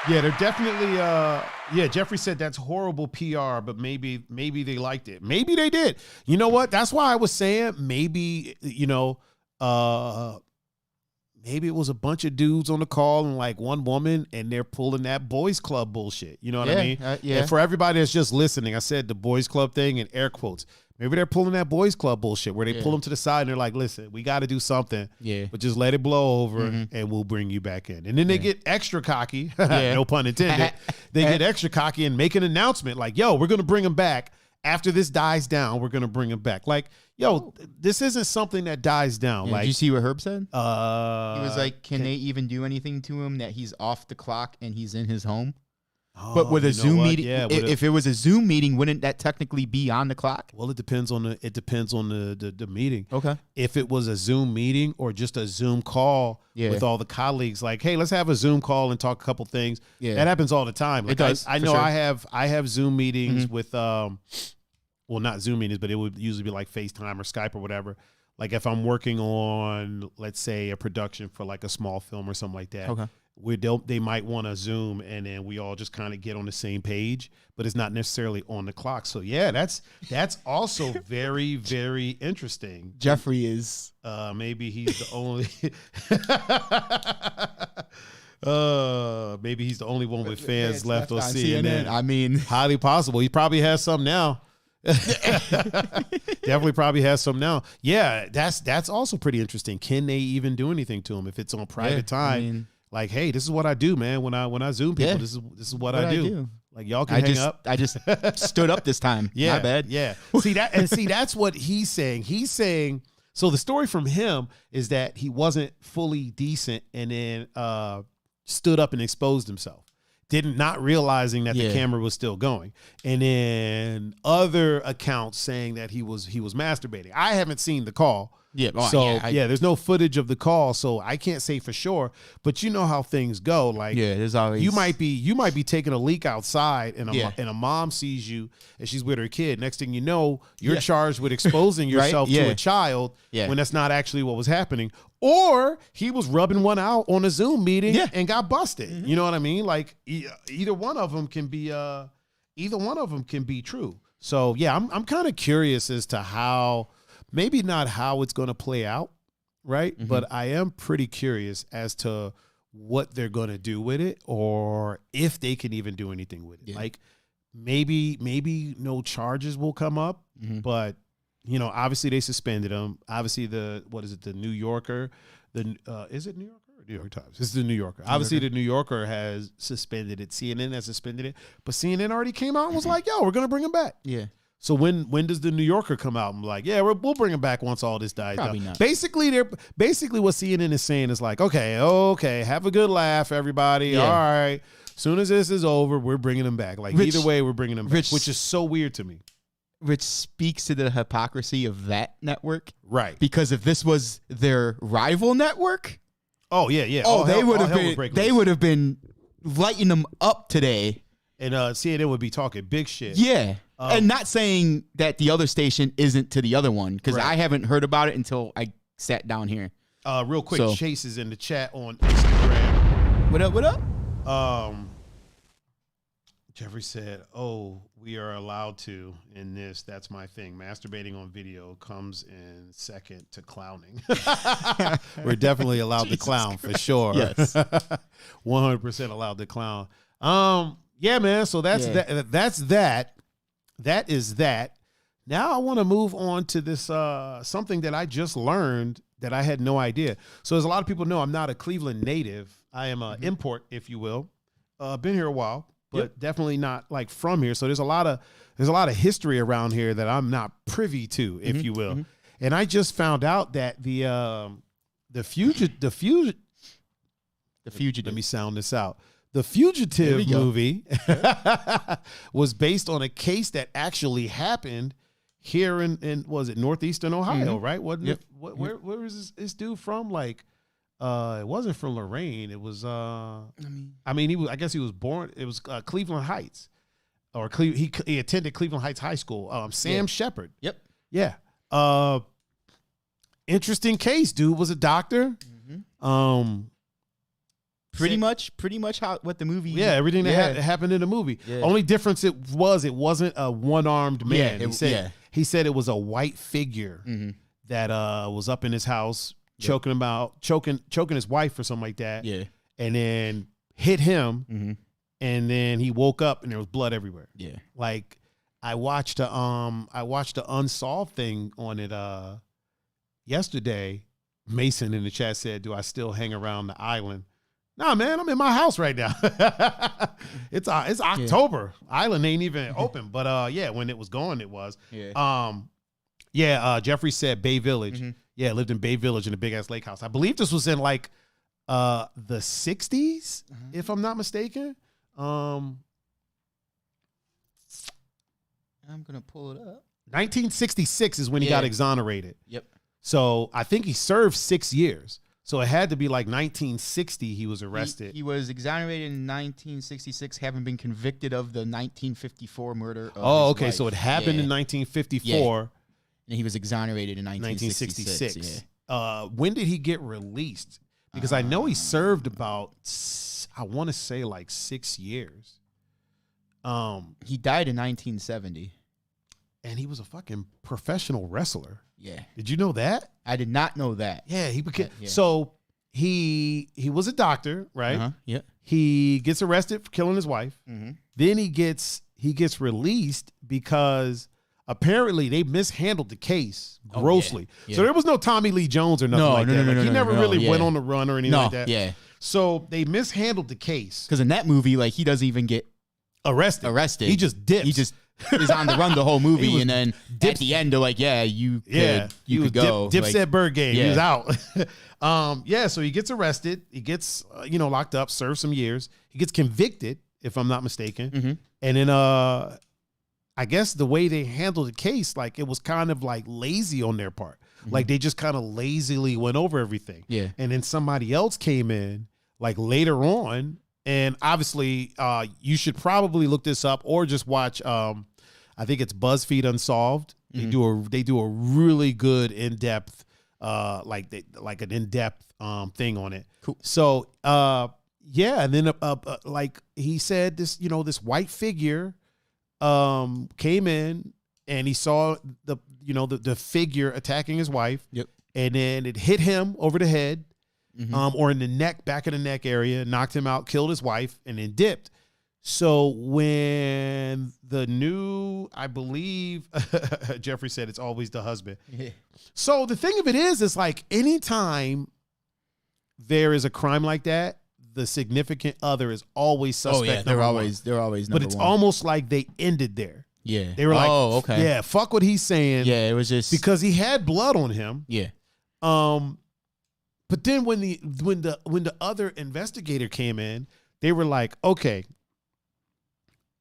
Yeah, they're definitely Jeffrey said that's horrible PR, but maybe they liked it. Maybe they did. You know what? That's why I was saying maybe, maybe it was a bunch of dudes on the call and like one woman, and they're pulling that boys club bullshit. You know what I mean? And for everybody that's just listening, I said the boys club thing in air quotes. Maybe they're pulling that boys club bullshit where they pull them to the side and they're like, listen, we got to do something, but just let it blow over and we'll bring you back in. And then they get extra cocky, no pun intended. They get extra cocky and make an announcement like, yo, we're going to bring them back. After this dies down, we're going to bring him back. Like, yo, this isn't something that dies down. Yeah, like, did you see what Herb said? He Uh, was like, can they even do anything to him that he's off the clock and he's in his home? oh, But with a you know Zoom what? meeting, Yeah, if it was a Zoom meeting, wouldn't that technically be on the clock? well, it depends on the meeting. Okay. If it was a Zoom meeting or just a Zoom call with all the colleagues, like, hey, let's have a Zoom call and talk a couple things. Yeah, that happens all the time. Like, it does. I know sure. I have Zoom meetings with well, not Zoom meetings, but it would usually be like FaceTime or Skype or whatever. Like if I'm working on, let's say, a production for like a small film or something like that. Okay. They might want to Zoom and then we all just kind of get on the same page, but it's not necessarily on the clock. So yeah, that's also very, very interesting. Jeffrey is Maybe he's the only maybe he's the only one with fans left on CNN. I mean, highly possible. He probably has some now. Definitely probably has some now. Yeah, that's also pretty interesting. Can they even do anything to him if it's on private time? I mean, like, hey, this is what I do, man. When I Zoom people, this is what I do. Like, y'all can hang up. I just stood up this time. Yeah, my bad. Yeah. See that's what he's saying. He's saying, so the story from him is that he wasn't fully decent and then stood up and exposed himself. Not realizing that the camera was still going. And then other accounts saying that he was masturbating. I haven't seen the call. Yeah. So there's no footage of the call, so I can't say for sure. But you know how things go. Like, there's always you might be taking a leak outside, and a mom sees you, and she's with her kid. Next thing you know, you're charged with exposing yourself to a child when that's not actually what was happening. Or he was rubbing one out on a Zoom meeting and got busted. Mm-hmm. You know what I mean? Like, either one of them can be true. So yeah, I'm kind of curious as to how. Maybe not how it's going to play out, right? Mm-hmm. But I am pretty curious as to what they're going to do with it, or if they can even do anything with it. Yeah. Like, maybe no charges will come up, but obviously they suspended him. Obviously the New Yorker, is it New Yorker or New York Times? This is the New Yorker. Obviously the New Yorker has suspended it. CNN has suspended it, but CNN already came out and was like, "Yo, we're going to bring him back." Yeah. So when does the New Yorker come out and be like, yeah, we'll bring him back once all this dies down? Not. Basically what CNN is saying is like, okay, have a good laugh, everybody. Yeah. All right. Soon as this is over, we're bringing him back. Like, either way, we're bringing him back, which is so weird to me. Which speaks to the hypocrisy of that network. Right. Because if this was their rival network. Oh, yeah. Oh, they would have been lighting them up today. And CNN would be talking big shit. Yeah. And not saying that the other station isn't to the other one, because I haven't heard about it until I sat down here. Real quick, Chase is in the chat on Instagram. What up? Jeffrey said, "Oh, we are allowed to in this. That's my thing. Masturbating on video comes in second to clowning." We're definitely allowed to clown for sure. Yes, 100% allowed to clown. Yeah, man. So that's that. That is that. Now I want to move on to this something that I just learned that I had no idea. So as a lot of people know, I'm not a Cleveland native. I am an import, if you will. Been here a while, but definitely not like from here. So there's a lot of history around here that I'm not privy to, if you will. And I just found out that the Fugative. Let me sound this out. The Fugative movie was based on a case that actually happened here in was it northeastern Ohio, right? Wasn't it? Where was this dude from? Like, it wasn't from Lorraine. It was. I guess he was born. It was Cleveland Heights, or he attended Cleveland Heights High School. Sam Shepard. Yep. Yeah. Interesting case. Dude was a doctor. Pretty much what the movie. Yeah, everything that happened in the movie. Yeah. Only difference it wasn't a one-armed man. He said it was a white figure that was up in his house choking his wife or something like that. Yeah, and then hit him, and then he woke up and there was blood everywhere. Yeah, like I watched a unsolved thing on it yesterday. Mason in the chat said, "Do I still hang around the island?" Nah, man, I'm in my house right now. It's October. Island ain't even open, but when it was going, it was. Jeffrey said Bay Village. Yeah, lived in Bay Village in a big ass lake house. I believe this was in like the 60s, if I'm not mistaken. I'm gonna pull it up. 1966 is when he got exonerated. Yep. So I think he served 6 years. So it had to be like 1960 he was arrested. He was exonerated in 1966, having been convicted of the 1954 murder of his wife. So it happened in 1954. Yeah. And he was exonerated in 1966. Yeah. When did he get released? Because I know he served about, I want to say like 6 years. He died in 1970. And he was a fucking professional wrestler. Yeah. Did you know that? I did not know that. Yeah, he became so he was a doctor, right? Yeah. He gets arrested for killing his wife. Then he gets released because apparently they mishandled the case grossly. So there was no Tommy Lee Jones or nothing like that. He never really went on the run or anything like that. Yeah. So they mishandled the case. Because in that movie, like, he doesn't even get arrested. He just dips. He just is on the run the whole movie, and then at the end they're like, you could go. Dipset Bird game. He was out. So he gets arrested. He gets locked up, serves some years. He gets convicted, if I'm not mistaken. And then I guess the way they handled the case, like, it was kind of like lazy on their part. Like they just kind of lazily went over everything. Yeah. And then somebody else came in like later on, and obviously you should probably look this up or just watch I think it's BuzzFeed Unsolved. They do a really good in-depth like an in-depth thing on it. Cool. So yeah, and then like he said this, you know, this white figure came in and he saw the figure attacking his wife. Yep. And then it hit him over the head, or in the neck, back of the neck area, knocked him out, killed his wife, and then dipped. So when the new, I believe, Jeffrey said it's always the husband. Yeah. So the thing of it is like anytime there is a crime like that, the significant other is always suspect. Oh yeah, they're always number but it's one. almost like they ended there. Yeah. They were like, oh, okay. Yeah, fuck what he's saying. Yeah, it was just because he had blood on him. Yeah. But then when the other investigator came in, they were like, okay,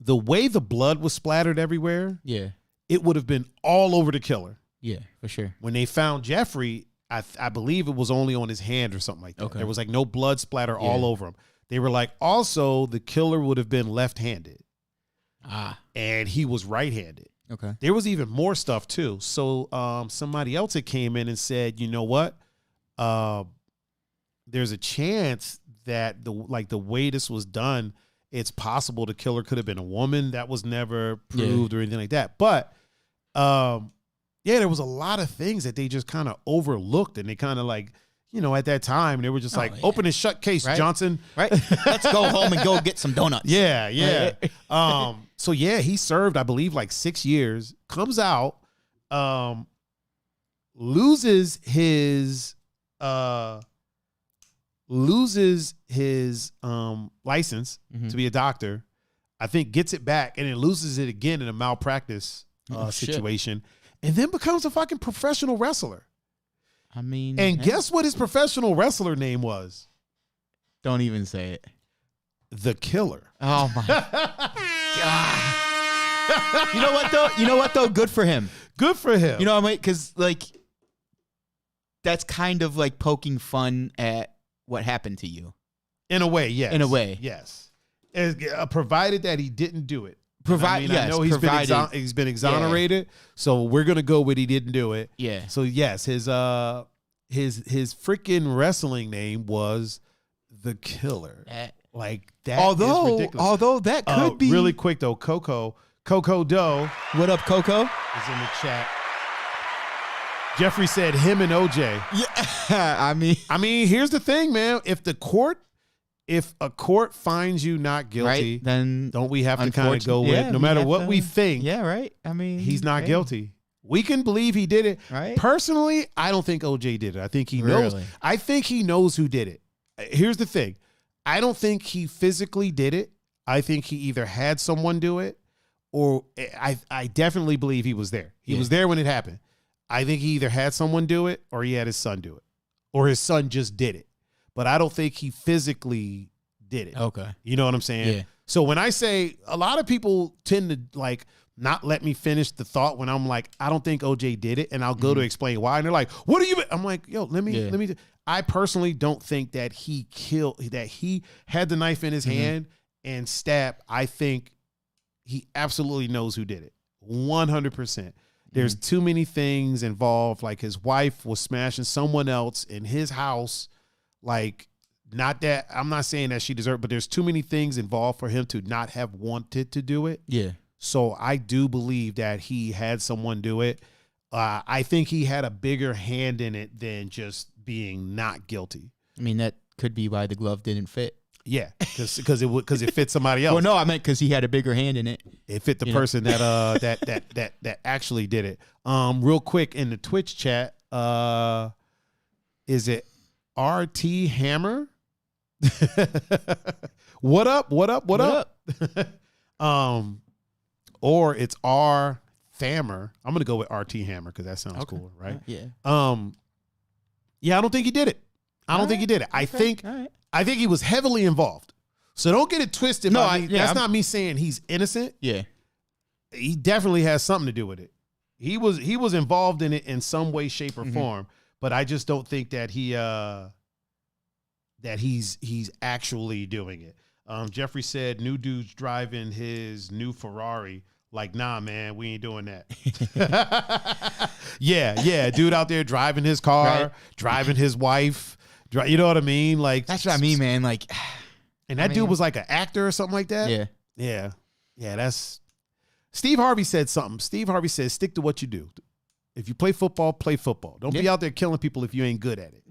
the way the blood was splattered everywhere, yeah, it would have been all over the killer. Yeah, for sure. When they found Jeffrey, I believe it was only on his hand or something like that. Okay. There was like no blood splatter all over him. They were like, also the killer would have been left-handed. And he was right-handed. Okay. There was even more stuff too. So somebody else had came in and said, you know what? There's a chance that the way this was done, it's possible the killer could have been a woman. That was never proved or anything like that. But yeah, there was a lot of things that they just kind of overlooked, and they kind of like, you know, at that time they were just open and shut case, right? Johnson. Right. Let's go home and go get some donuts. Yeah, yeah. So yeah, he served, I believe, like 6 years, comes out, loses his license to be a doctor. I think gets it back and then loses it again in a malpractice situation, and then becomes a fucking professional wrestler. I mean, and guess what his professional wrestler name was? Don't even say it. The Killer. Oh my God. You know what though? Good for him. Good for him. You know what I mean? Because like, that's kind of like poking fun at what happened to you. In a way, yes. In a way, yes. Provided that he didn't do it. I know he's been exonerated, so we're gonna go with he didn't do it. Yeah. So yes, his freaking wrestling name was The Killer. Like that. Although that could be really quick though. Coco Doe. What up, Coco? Is in the chat. Jeffrey said him and OJ. Yeah. I mean, here's the thing, man. If a court finds you not guilty, right, then don't we have to kind of go with no matter what we think? Yeah, right. I mean, he's not guilty. We can believe he did it. Right. Personally, I don't think OJ did it. I think he knows. Really? I think he knows who did it. Here's the thing. I don't think he physically did it. I think he either had someone do it, or I definitely believe he was there. He was there when it happened. I think he either had someone do it or he had his son do it, or his son just did it. But I don't think he physically did it. Okay. You know what I'm saying? Yeah. So when I say, a lot of people tend to like not let me finish the thought when I'm like, I don't think OJ did it, and I'll go to explain why. And they're like, what do you mean? I'm like, yo, let me. I personally don't think that he had the knife in his hand and stabbed. I think he absolutely knows who did it. 100%. There's too many things involved. Like his wife was smashing someone else in his house. Like, not that I'm not saying that she deserved, but there's too many things involved for him to not have wanted to do it. Yeah. So I do believe that he had someone do it. I think he had a bigger hand in it than just being not guilty. I mean, that could be why the glove didn't fit. Yeah, because it fit somebody else. Well, no, I meant because he had a bigger hand in it. It fit the person that actually did it. Real quick in the Twitch chat, is it RT Hammer? What up? Or it's R Thammer. I'm gonna go with RT Hammer because that sounds cooler, right? Yeah. Yeah, I don't think he did it. I think he was heavily involved. So don't get it twisted. That's not me saying he's innocent. Yeah. He definitely has something to do with it. He was involved in it in some way, shape, or form, but I just don't think that he's actually doing it. Jeffrey said, new dude's driving his new Ferrari. Like, nah, man, we ain't doing that. yeah, dude out there driving his car, driving his wife. You know what I mean? Like, that's what I mean, man. Like, and that dude was like an actor or something like that. Yeah. That's Steve Harvey said something. Steve Harvey said, stick to what you do. If you play football, play football. Don't be out there killing people if you ain't good at it.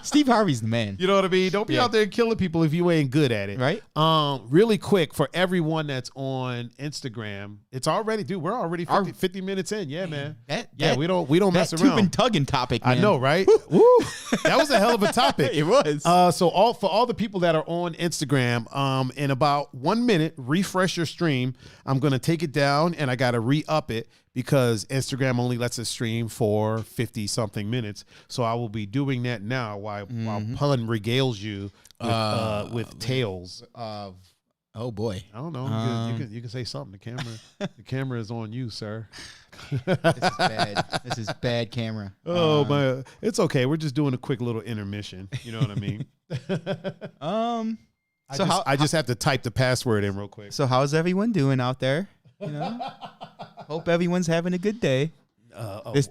Steve Harvey's the man. You know what I mean? Don't be out there killing people if you ain't good at it. Right. Really quick, for everyone that's on Instagram, it's already, dude, we're already 50 minutes in. Yeah, man. We don't mess around. Toobin tugging topic, man. I know, right? Woo. That was a hell of a topic. It was. So for all the people that are on Instagram, in about 1 minute, refresh your stream. I'm going to take it down and I got to re-up it, because Instagram only lets us stream for 50-something minutes. So I will be doing that now while Pun regales you with tales. Oh, boy. I don't know. You can say something. The camera is on you, sir. This is bad. This is bad camera. Oh, my. It's okay. We're just doing a quick little intermission. You know what I mean? I just have to type the password in real quick. So how's everyone doing out there? You know? Hope everyone's having a good day.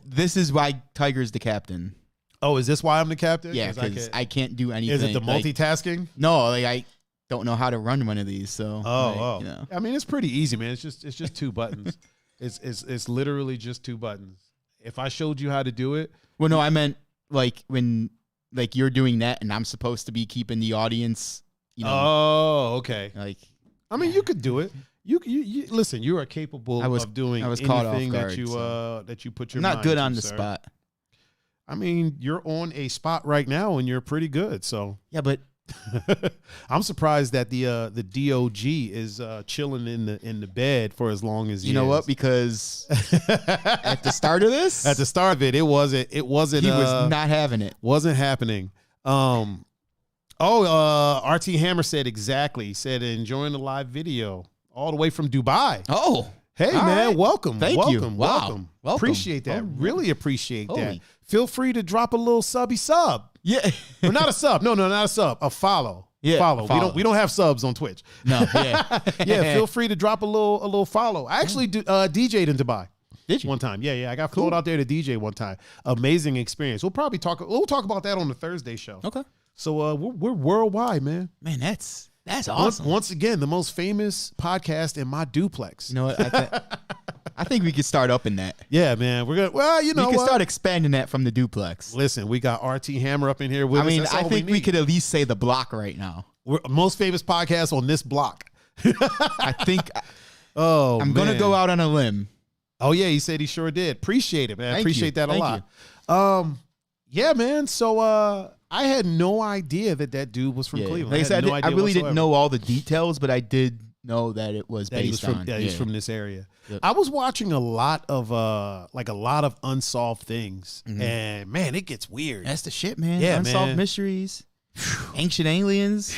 This is why Tiger's the captain. Oh, is this why I'm the captain? Yeah, because I can't do anything. Is it the multitasking? No, I don't know how to run one of these. So you know. I mean, it's pretty easy, man. It's just two buttons. It's literally just two buttons. If I showed you how to do it, well, no, I meant like when you're doing that, and I'm supposed to be keeping the audience. You know, oh, okay. Like, I mean, you could do it. You listen. You are capable of doing anything that you put your. I'm not mind good to, on the sir. spot. I mean, you're on a spot right now, and you're pretty good. So yeah, but I'm surprised that the DOG is chilling in the bed for as long as you know what? Because at the start of this, at the start of it, it wasn't. He was not having it. Wasn't happening. RT Hammer said exactly. He said enjoying the live video all the way from Dubai. Oh, hey man, right. welcome. Thank you. Welcome. Wow. Welcome. Appreciate that. Really appreciate that. Holy. Feel free to drop a little sub. Yeah. Or not a sub. No, not a sub. A follow. Yeah. Follow. We don't have subs on Twitch. No. Yeah. Yeah. Feel free to drop a little follow. I actually DJ'd in Dubai. Did you? One time. Yeah. I got flown out there to DJ one time. Amazing experience. We'll talk about that on the Thursday show. Okay. So we're worldwide, man. Man, that's awesome. Once again, the most famous podcast in my duplex. You know what? I think we could start up in that. Yeah, man. We're gonna. Well, you know, we can start expanding that from the duplex. Listen, we got RT Hammer up in here with us. I mean, That's I all think we need. could at least say the block right now. We're most famous podcast on this block. I think. Oh, I'm gonna go out on a limb. Oh yeah, he said he sure did. Appreciate it, man. Thank Appreciate you. that a lot. Yeah, man. So I had no idea that dude was from Cleveland. Like I said, had no idea I really whatsoever. didn't know all the details, but I did know that it was based on. Yeah, he's from this area. Yep. I was watching a lot of unsolved things, and man, it gets weird. That's the shit, man. Yeah, Unsolved man. mysteries, ancient aliens.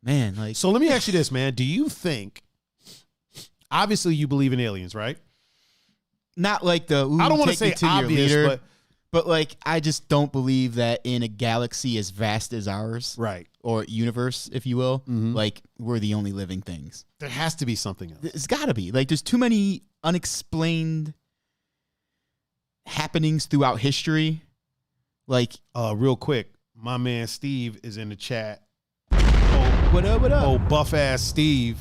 Man, like. So let me ask you this, man. Do you think? Obviously, you believe in aliens, right? Not like the. I don't want to say obvious, your leader, but like I just don't believe that in a galaxy as vast as ours, right, or universe, if you will, like we're the only living things. There has to be something else. It's got to be. Like there's too many unexplained happenings throughout history. Like, real quick, my man Steve is in the chat. What up? Oh, buff ass Steve.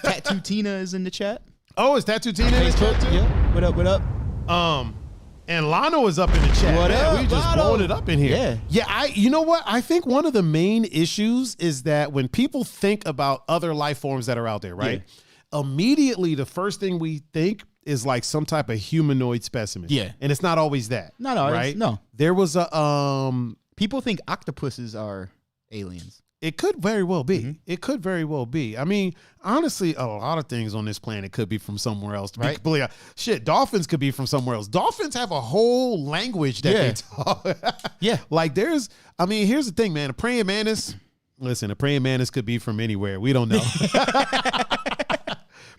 Tattoo Tina is in the chat. Oh, is Tattoo Tina in the chat too? Yeah. What up? And Lano is up in the chat. What up, We just Lano? blowing it up in here. Yeah. Yeah, you know what? I think one of the main issues is that when people think about other life forms that are out there, right? Yeah. Immediately, the first thing we think is like some type of humanoid specimen. Yeah. And it's not always that. No, right? No. There was a people think octopuses are aliens. It could very well be. It could very well be. I mean, honestly, a lot of things on this planet could be from somewhere else. Right. Shit, dolphins could be from somewhere else. Dolphins have a whole language that they talk. Yeah. Like here's the thing, man. A praying mantis, listen, a praying mantis could be from anywhere. We don't know.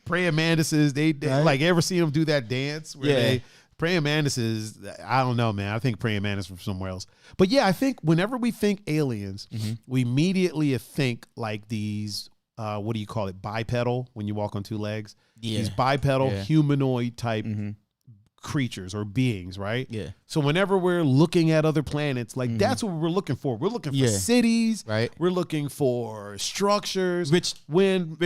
praying mantises, they Right. like, ever see them do that dance where Yeah. they praying mantises? I don't know, man. I think praying mantis from somewhere else. But yeah, I think whenever we think aliens, we immediately think like these, what do you call it? Bipedal, when you walk on two legs. Yeah. These bipedal Yeah. humanoid type creatures or beings, right? Yeah. So whenever we're looking at other planets, like that's what we're looking for. We're looking for Yeah. cities, Right. We're looking for structures, Which when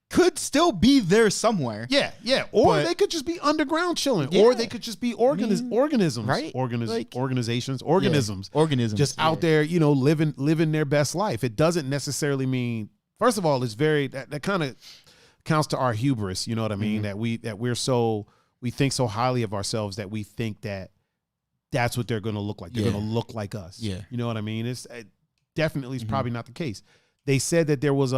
could still be there somewhere. yeah, or But- they could just be underground chilling, Yeah. or they could just be organisms, right? Like- organizations, Organisms. just out there, you know, living their best life. It doesn't necessarily mean. First of all, it's very that kind of counts to our hubris. You know what I mean? That we think so highly of ourselves that we think that that's what they're going to look like. They're Yeah. going to look like us. Yeah. You know what I mean? It's definitely is probably not the case. They said that there was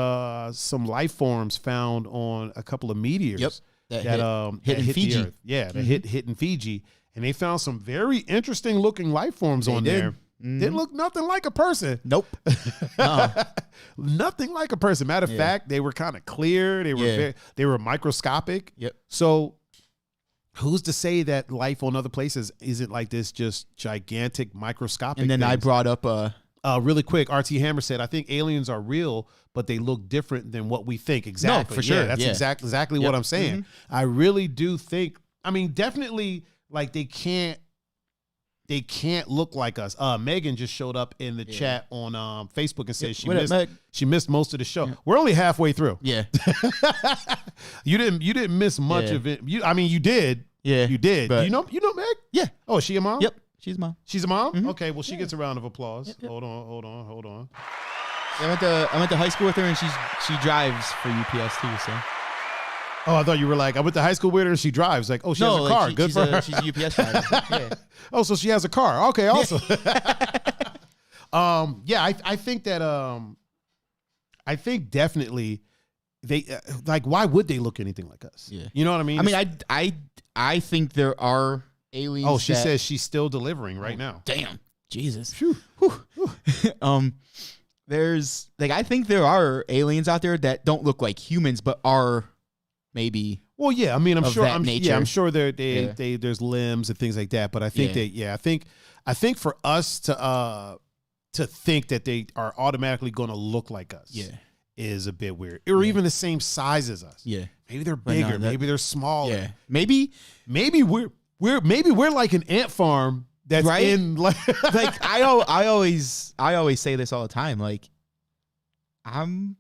some life forms found on a couple of meteors Yep. that hit in hit Fiji. the Earth. Yeah, that hit in Fiji, and they found some very interesting looking life forms on did. there. Didn't look nothing like a person. Nope. No. Nothing like a person. Matter of fact, they were kind of clear. They were they were microscopic. Yep. So who's to say that life on other places isn't like this, just gigantic microscopic? And then I things? brought up Really quick, RT Hammer said, I think aliens are real, but they look different than what we think. Exactly. for sure. Yeah, that's Yeah. exactly what I'm saying. I really do think, I mean, definitely like they can't look like us. Megan just showed up in the chat on Facebook and said she missed most of the show. We're only halfway through. Yeah. You didn't miss much of it. You did. Yeah. You did. But- You know Meg? Yeah. Oh, is she a mom? Yep. She's mom. She's a mom? Okay, well she gets a round of applause. Hold on. Yeah, I went to high school with her, and she drives for UPS too. So Oh, I thought you were like, I went to high school with her and she drives. Like, oh, she has a car. Good for her. She's a UPS driver. Yeah. Oh, so she has a car. Okay, awesome. I think that I think definitely they like, why would they look anything like us? Yeah. You know what I mean? I mean, I think there are aliens. Oh, she says she's still delivering right now. Damn, Jesus. Phew. There's like, I think there are aliens out there that don't look like humans, but are maybe. Well, yeah. I mean, I'm Of sure. that nature. I'm sure there's limbs and things like that. But I think I think for us to think that they are automatically going to look like us, is a bit weird. Or even the same size as us. Yeah. Maybe they're But no, bigger. Maybe they're smaller. Yeah. Maybe we're like an ant farm that's Right? in like. like I always say this all the time. Like, I'm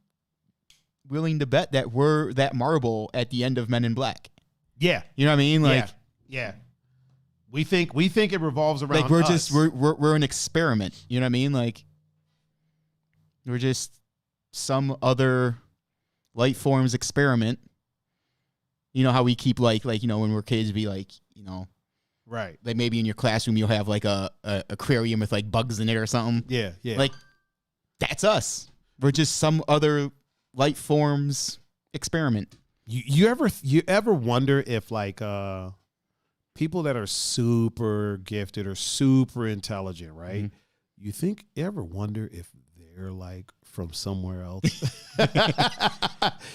willing to bet that we're that marble at the end of Men in Black. Yeah. You know what I mean? Like, yeah. We think it revolves around like we're us. just we're an experiment. You know what I mean? Like, we're just some other life forms experiment. You know how we keep like you know, when we're kids, be like, you know, right. like maybe in your classroom you'll have like a aquarium with like bugs in it or something. Yeah. Like, that's us. We're just some other life forms experiment. You ever wonder if like people that are super gifted or super intelligent, right? You ever wonder if they're like from somewhere else?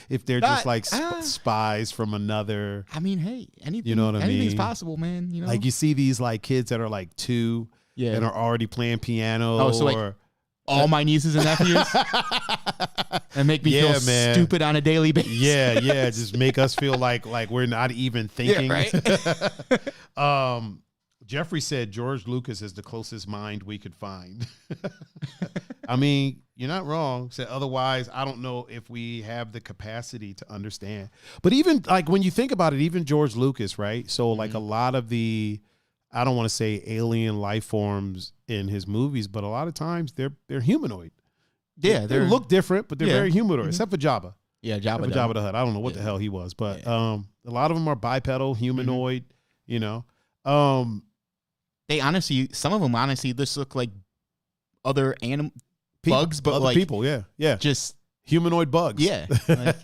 If they're just like spies from another. I mean, hey, anything, You know what I anything's mean? possible, man. You know, Like you see these like kids that are like 2 and are already playing piano. Oh, so, like, or all my nieces and nephews and make me feel man. stupid on a daily basis. yeah, just make us feel like we're not even thinking. Yeah, right? Jeffrey said George Lucas is the closest mind we could find. I mean, you're not wrong. Said otherwise, I don't know if we have the capacity to understand. But even like when you think about it, even George Lucas, right? So like a lot of the, I don't want to say alien life forms in his movies, but a lot of times they're humanoid. Yeah, They look different, but they're very humanoid, except for Jabba. Yeah, Jabba the Hutt. I don't know what the hell he was, but a lot of them are bipedal, humanoid. You know, they honestly, some of them honestly just look like other bugs, but other like people. Yeah, just humanoid bugs. yeah. Like,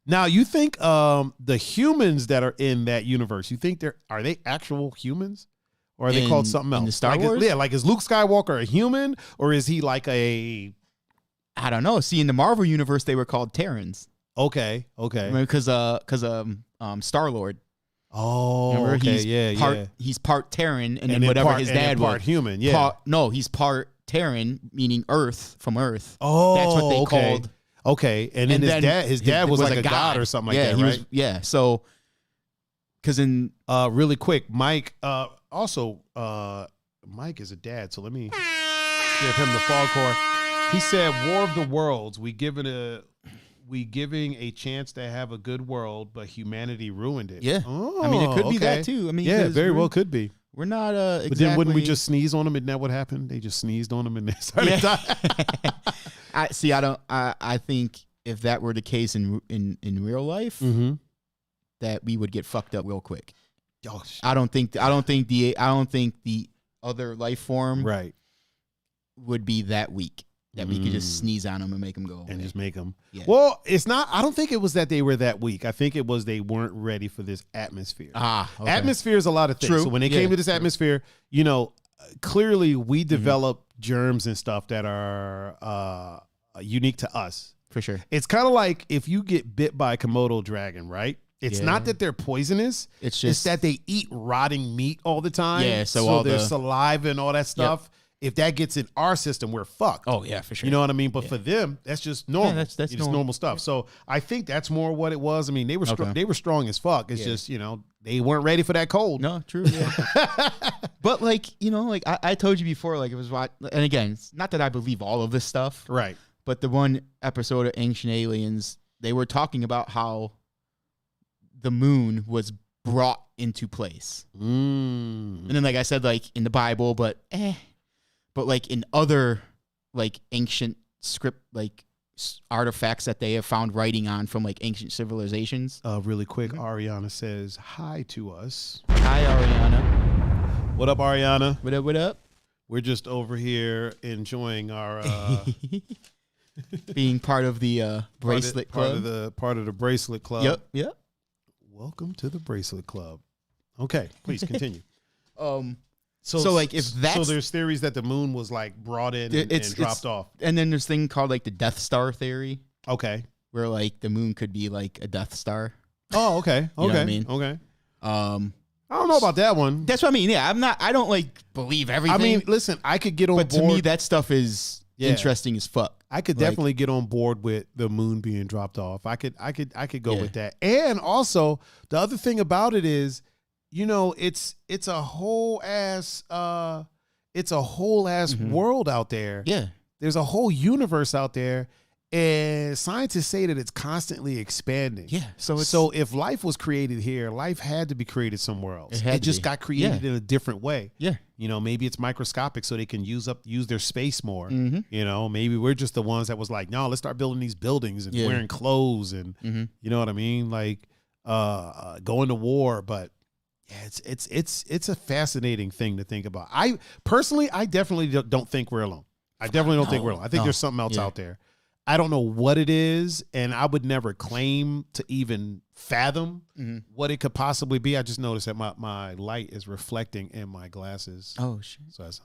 Now you think the humans that are in that universe, you think are they actual humans? Or are they called something else? In the Star like, Wars? Like is Luke Skywalker a human, or is he like a? I don't know. See, in the Marvel universe, they were called Terrans. Okay. Because Star-Lord. Oh, remember, okay. He's part Terran, and then then whatever part, his and dad then was. part human. Yeah. He's part Terran, meaning Earth, from Earth. Oh, that's what they okay. called. Okay, and then his dad was like a god or something like that, right? So, because in really quick, Mike. Also, Mike is a dad, so let me give him the foghorn. He said, "War of the Worlds. We giving a chance to have a good world, but humanity ruined it." Yeah. Oh, I mean, it could be okay. that too. I mean, yeah, very well could be. We're not exactly. But then wouldn't we just sneeze on them? Isn't that what happened? They just sneezed on them and they started dying. I think if that were the case in real life, that we would get fucked up real quick. Oh, I don't think the other life form would be that weak that we could just sneeze on them and make them go away. And just make them. Yeah. Well, it's not. I don't think it was that they were that weak. I think it was they weren't ready for this atmosphere. Okay. Atmosphere is a lot of things. True. So when they came to this atmosphere, clearly we developed germs and stuff that are unique to us. For sure. It's kind of like if you get bit by a Komodo dragon, right? It's not that they're poisonous. It's that they eat rotting meat all the time. Yeah. So their saliva and all that stuff. Yep. If that gets in our system, we're fucked. Oh yeah, for sure. You know what I mean? But for them, that's just normal. Yeah, that's normal stuff. So I think that's more what it was. I mean, they were they were strong as fuck. It's just they weren't ready for that cold. No, true. Yeah. But I told you before, it was what. And again, it's not that I believe all of this stuff, right? But the one episode of Ancient Aliens, they were talking about how the moon was brought into place, and then I said, in the Bible, but in other ancient script artifacts that they have found writing on from ancient civilizations. Really quick, Ariana says hi to us. Hi, Ariana. What up, Ariana? What up? What up? We're just over here enjoying our being part of the bracelet club. Part of the bracelet club. Yep. Welcome to the bracelet club. Okay, please continue. So if that's... So there's theories that the moon was brought in and dropped off. And then there's a thing called the Death Star theory. Okay. Where the moon could be a Death Star. Oh, okay. You know what I mean? Okay. I don't know about that one. That's what I mean. Yeah, I don't believe everything. I mean, listen, I could get on board. But to me, that stuff is interesting as fuck. I could definitely get on board with the moon being dropped off. I could go with that. And also, the other thing about it is, it's a whole ass world out there. Yeah. There's a whole universe out there, and scientists say that it's constantly expanding. Yeah. So if life was created here, life had to be created somewhere else. It just got created in a different way. Yeah. Maybe it's microscopic so they can use their space more. Maybe we're just the ones that was no, let's start building these buildings and wearing clothes and you know what I mean? Going to war, but yeah, it's a fascinating thing to think about. I definitely don't think we're alone. I definitely don't think we're alone. I think there's something else out there. I don't know what it is, and I would never claim to even fathom what it could possibly be. I just noticed that my light is reflecting in my glasses. Oh shit! So that's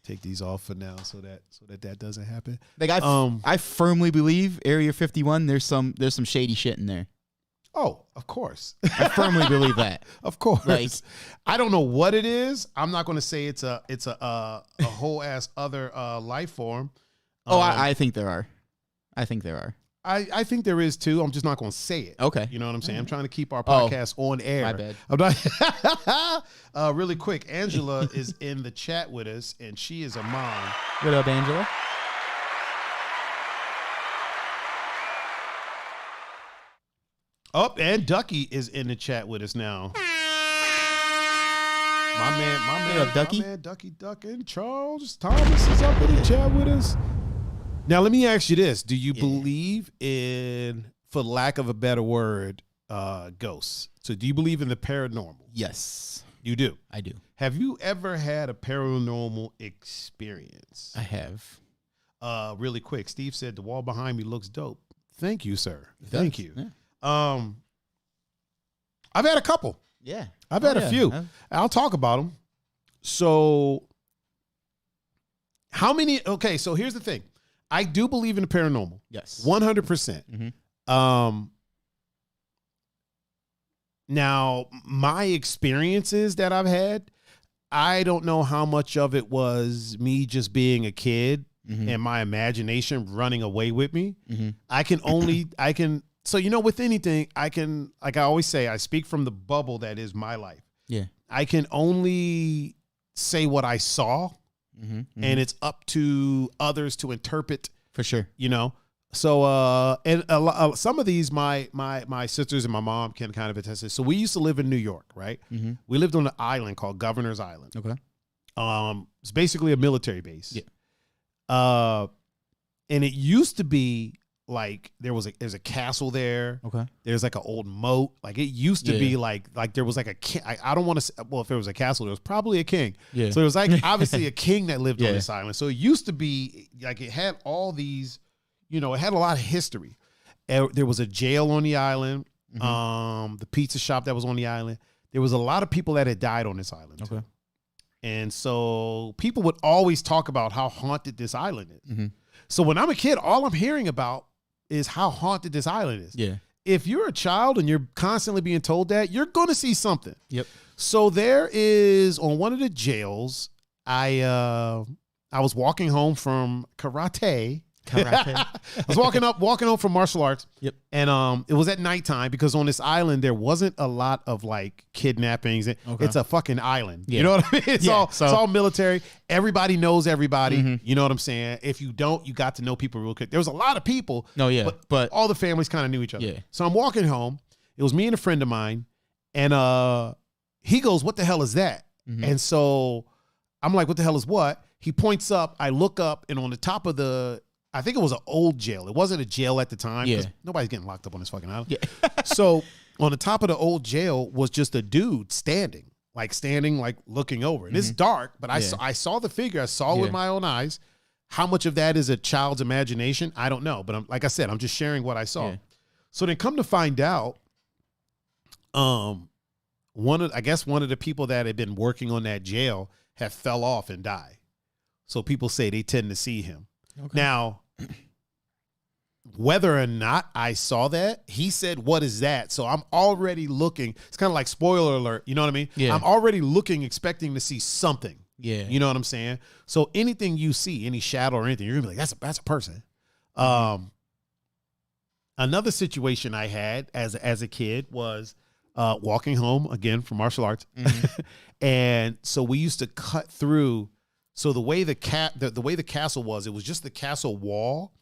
take these off for now, so that doesn't happen. I firmly believe Area 51. There's some shady shit in there. Oh, of course. I firmly believe that. Of course. I don't know what it is. I'm not going to say it's a whole ass other life form. I think there are. I think there is too. I'm just not going to say it. Okay. You know what I'm saying? I'm trying to keep our podcast on air. My bad. I'm not. Really quick, Angela is in the chat with us, and she is a mom. What up, Angela? Oh, and Ducky is in the chat with us now. My man, Ducky? My man, Ducky Duck and Charles Thomas is up in the chat with us. Now, let me ask you this. Do you believe in, for lack of a better word, ghosts? So do you believe in the paranormal? Yes. You do? I do. Have you ever had a paranormal experience? I have. Really quick, Steve said, the wall behind me looks dope. Thank you, sir. Thank you. Yeah. I've had a couple. Yeah. I've had a few. I'll talk about them. So how many? Okay, so here's the thing. I do believe in the paranormal. Yes. 100%. Now, my experiences that I've had, I don't know how much of it was me just being a kid and my imagination running away with me. So, with anything, like I always say, I speak from the bubble that is my life. Yeah. I can only say what I saw, and it's up to others to interpret. For sure. So, some of these, my sisters and my mom can kind of attest to. So we used to live in New York, right? We lived on an island called Governor's Island. Okay. It's basically a military base. Yeah. And it used to be like there's a castle there. Okay. There's like an old moat. Like it used to be like there was like a king. I don't want to say, well, if there was a castle, there was probably a king. Yeah. So there was like obviously a king that lived on this island. So it used to be like it had all these, it had a lot of history. There was a jail on the island. The pizza shop that was on the island. There was a lot of people that had died on this island. Okay. And so people would always talk about how haunted this island is. So when I'm a kid, all I'm hearing about is how haunted this island is. Yeah. If you're a child and you're constantly being told that, you're going to see something. Yep. So there is, on one of the jails, I was walking home from karate. I was walking home from martial arts. Yep. And it was at nighttime because on this island there wasn't a lot of like kidnappings. It's a fucking island. Yeah. You know what I mean? It's all military. Everybody knows everybody. You know what I'm saying? If you don't, you got to know people real quick. There was a lot of people. No, yeah. But all the families kind of knew each other. Yeah. So I'm walking home. It was me and a friend of mine. And he goes, "What the hell is that?" And so I'm like, "What the hell is what?" He points up. I look up, and on the top of I think it was an old jail. It wasn't a jail at the time. Yeah. Nobody's getting locked up on this fucking island. Yeah. So on the top of the old jail was just a dude standing, looking over. And it's dark, but I saw the figure. I saw with my own eyes. How much of that is a child's imagination? I don't know. But like I said, I'm just sharing what I saw. Yeah. So then come to find out, one of the people that had been working on that jail had fell off and died. So people say they tend to see him. Okay. Now, whether or not I saw that, he said, "What is that?" So I'm already looking. It's kind of like spoiler alert. You know what I mean? Yeah. I'm already looking, expecting to see something. Yeah. You know what I'm saying? So anything you see, any shadow or anything, you're gonna be like, that's a person. Another situation I had as a kid was walking home again from martial arts, and so we used to cut through. So the way the way the castle was, it was just the castle wall,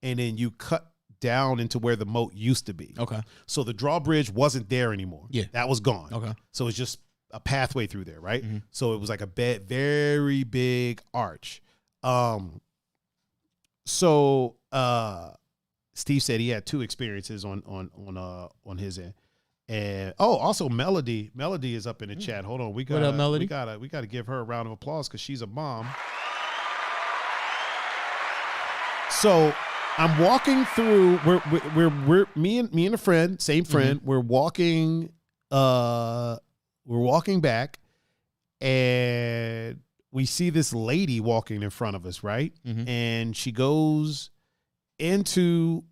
and then you cut down into where the moat used to be. Okay. So the drawbridge wasn't there anymore. Yeah. That was gone. Okay. So it's just a pathway through there, right? So it was like a very big arch. So Steve said he had two experiences on his end. And also Melody is up in the chat. Hold on, we got Melody. We gotta give her a round of applause because she's a mom. So I'm walking through. We're me and a friend, same friend. We're walking back, and we see this lady walking in front of us, right? And she goes into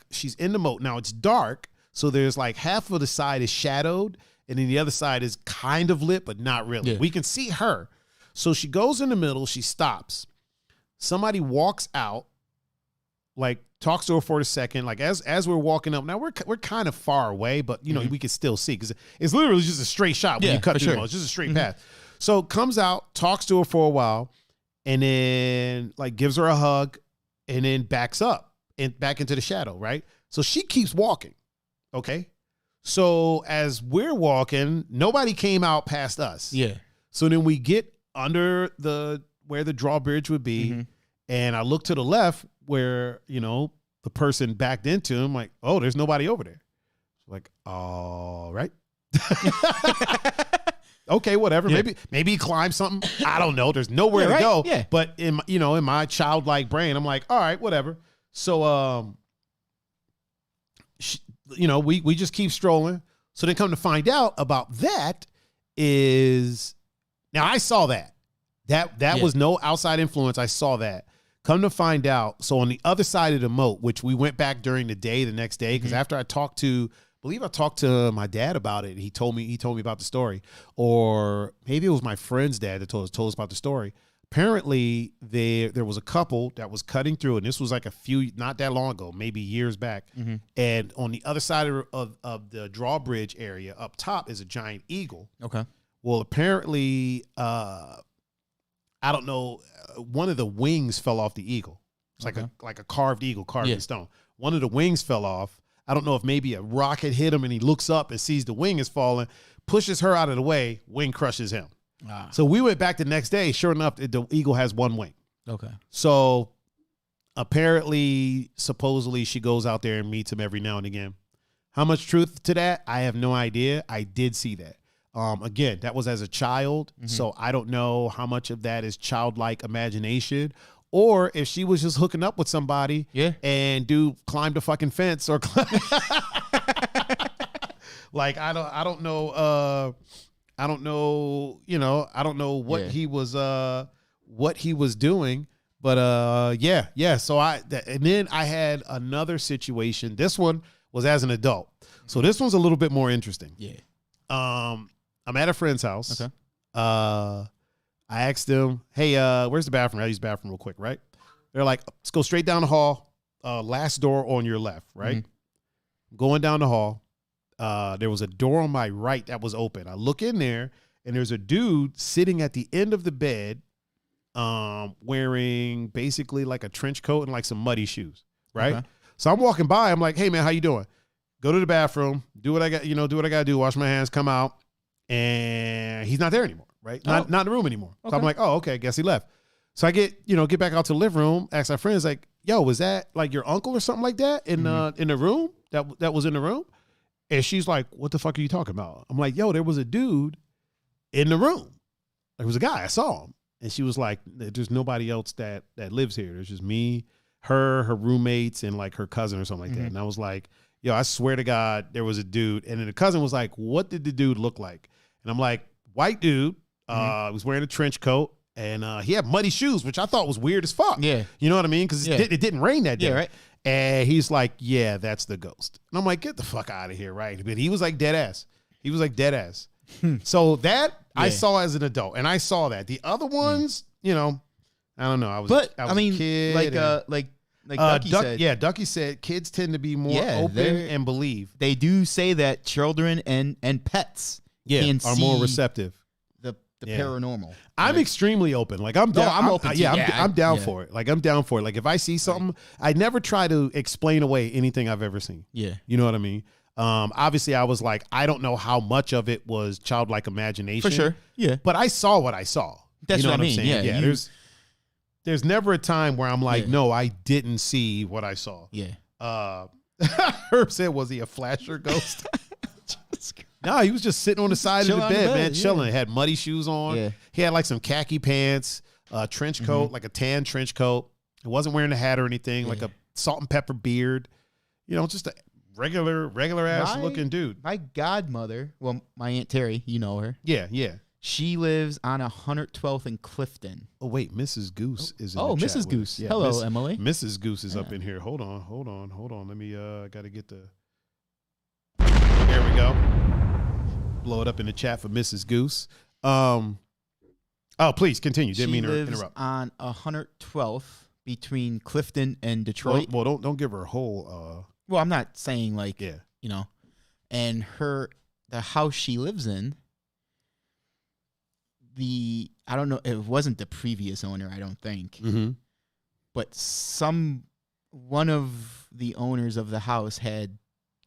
she's in the moat. Now it's dark. So there's half of the side is shadowed and then the other side is kind of lit, but not really. Yeah. We can see her. So she goes in the middle, she stops. Somebody walks out, talks to her for a second, as we're walking up. Now we're kind of far away, but we can still see because it's literally just a straight shot when you cut through the moat. It's just a straight path. So comes out, talks to her for a while, and then gives her a hug and then backs up and back into the shadow, right? So she keeps walking. Okay. So as we're walking, nobody came out past us. Yeah. So then we get under where the drawbridge would be. And I look to the left where, the person backed into him, oh, there's nobody over there. All right. Okay, whatever. Yeah. Maybe he climbed something. I don't know. There's nowhere to go. Yeah. But in my childlike brain, I'm like, all right, whatever. So we just keep strolling. So then come to find out about that is now I saw that was no outside influence. I saw that Come to find out, so on the other side of the moat, which we went back during the day, the next day, because after I talked to, I believe I talked to my dad about it. He told me about the story, or maybe it was my friend's dad that told us about the story. Apparently, there was a couple that was cutting through, and this was like not that long ago, maybe years back. And on the other side of the drawbridge area, up top, is a giant eagle. Okay. Well, apparently, I don't know, one of the wings fell off the eagle. It's like a carved eagle, carved in stone. One of the wings fell off. I don't know if maybe a rock had hit him and he looks up and sees the wing is falling, pushes her out of the way, wing crushes him. So we went back the next day. Sure enough, the eagle has one wing. Okay. So apparently, supposedly, she goes out there and meets him every now and again. How much truth to that? I have no idea. I did see that. Again, that was as a child, so I don't know how much of that is childlike imagination, or if she was just hooking up with somebody, and dude climbed a fucking fence or like I don't know, you know, I don't know what he was doing, but yeah. So and then I had another situation. This one was as an adult, so this one's a little bit more interesting. I'm at a friend's house. Okay. I asked them, hey, where's the bathroom? I'll use the bathroom real quick, right? They're like, let's go straight down the hall. Last door on your left, right? Going down the hall. There was a door on my right that was open. I look in there, and there's a dude sitting at the end of the bed, wearing basically like a trench coat and like some muddy shoes, right? Okay. So I'm walking by. I'm like, hey, man, how you doing? Go to the bathroom. Do what I got to do. Wash my hands, come out. And he's not there anymore, right? Not in the room anymore. Okay. So I'm like, oh, okay, guess he left. So I get back out to the living room, ask my friends, like, yo, was that like your uncle or something like that in the room that was in the room? And she's like, what the fuck are you talking about? I'm like, yo, there was a dude in the room. There was a guy, I saw him. And she was like, there's nobody else that lives here. There's just me, her roommates, and like her cousin or something like that. And I was like, yo, I swear to God, there was a dude. And then the cousin was like, what did the dude look like? And I'm like, white dude, was wearing a trench coat, and he had muddy shoes, which I thought was weird as fuck. Yeah. You know what I mean? Because it didn't rain that day. Yeah, right. And he's like, yeah, that's the ghost. And I'm like, get the fuck out of here, right? But he was like dead ass. So that I saw as an adult, and I saw that. The other ones, you know, I don't know. I was a kid. Like Ducky said. Yeah, Ducky said kids tend to be more open and believe. They do say that children and pets can are more receptive. The paranormal. I'm extremely open. Like I'm down. I'm open. I'm down for it. Like I'm down for it. Like if I see something, I never try to explain away anything I've ever seen. Yeah. You know what I mean? Obviously I was like, I don't know how much of it was childlike imagination. For sure. Yeah. But I saw what I saw. That's what I mean. Yeah. There's never a time where I'm like, no, I didn't see what I saw. Yeah. Herb said, was he a flasher ghost? No, he was just sitting on the side of the bed, man, chilling. Had muddy shoes on. Yeah. He had like some khaki pants, trench coat, like a tan trench coat. He wasn't wearing a hat or anything, like a salt and pepper beard. You know, just a regular ass looking dude. My godmother, well, my Aunt Terry, you know her. Yeah. She lives on 112th in Clifton. Oh, wait. Mrs. Goose is in the chat. Mrs. Goose. Yeah, hello, Emily. Mrs. Goose is up in here. Hold on. Let me, got to get the... There we go. Blow it up in the chat for Mrs. Goose. Oh, please continue. Didn't mean to interrupt. On 112th between Clifton and Detroit. Well, don't give her a whole... Well, I'm not saying like, you know, and the house she lives in, I don't know, it wasn't the previous owner, I don't think, but one of the owners of the house had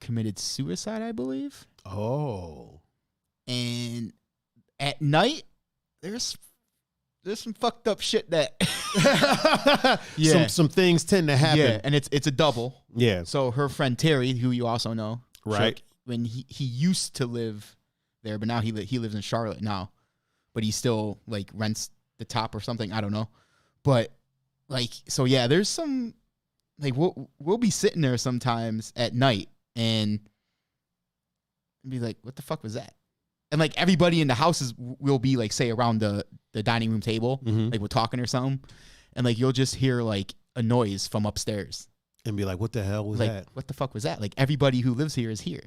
committed suicide, I believe. Oh. And at night, there's some fucked up shit that some things tend to happen. Yeah, and it's a double. Yeah. So her friend Terry, who you also know, right? When he used to live there, but now he lives in Charlotte now, but he still like rents the top or something. I don't know, but like so yeah, there's some like we'll be sitting there sometimes at night and be like, what the fuck was that? And like everybody in the houses will be like, say, around the dining room table, like we're talking or something. and like you'll just hear like a noise from upstairs And be like, what the hell was like, that? what the fuck was that? Like everybody who lives here is here.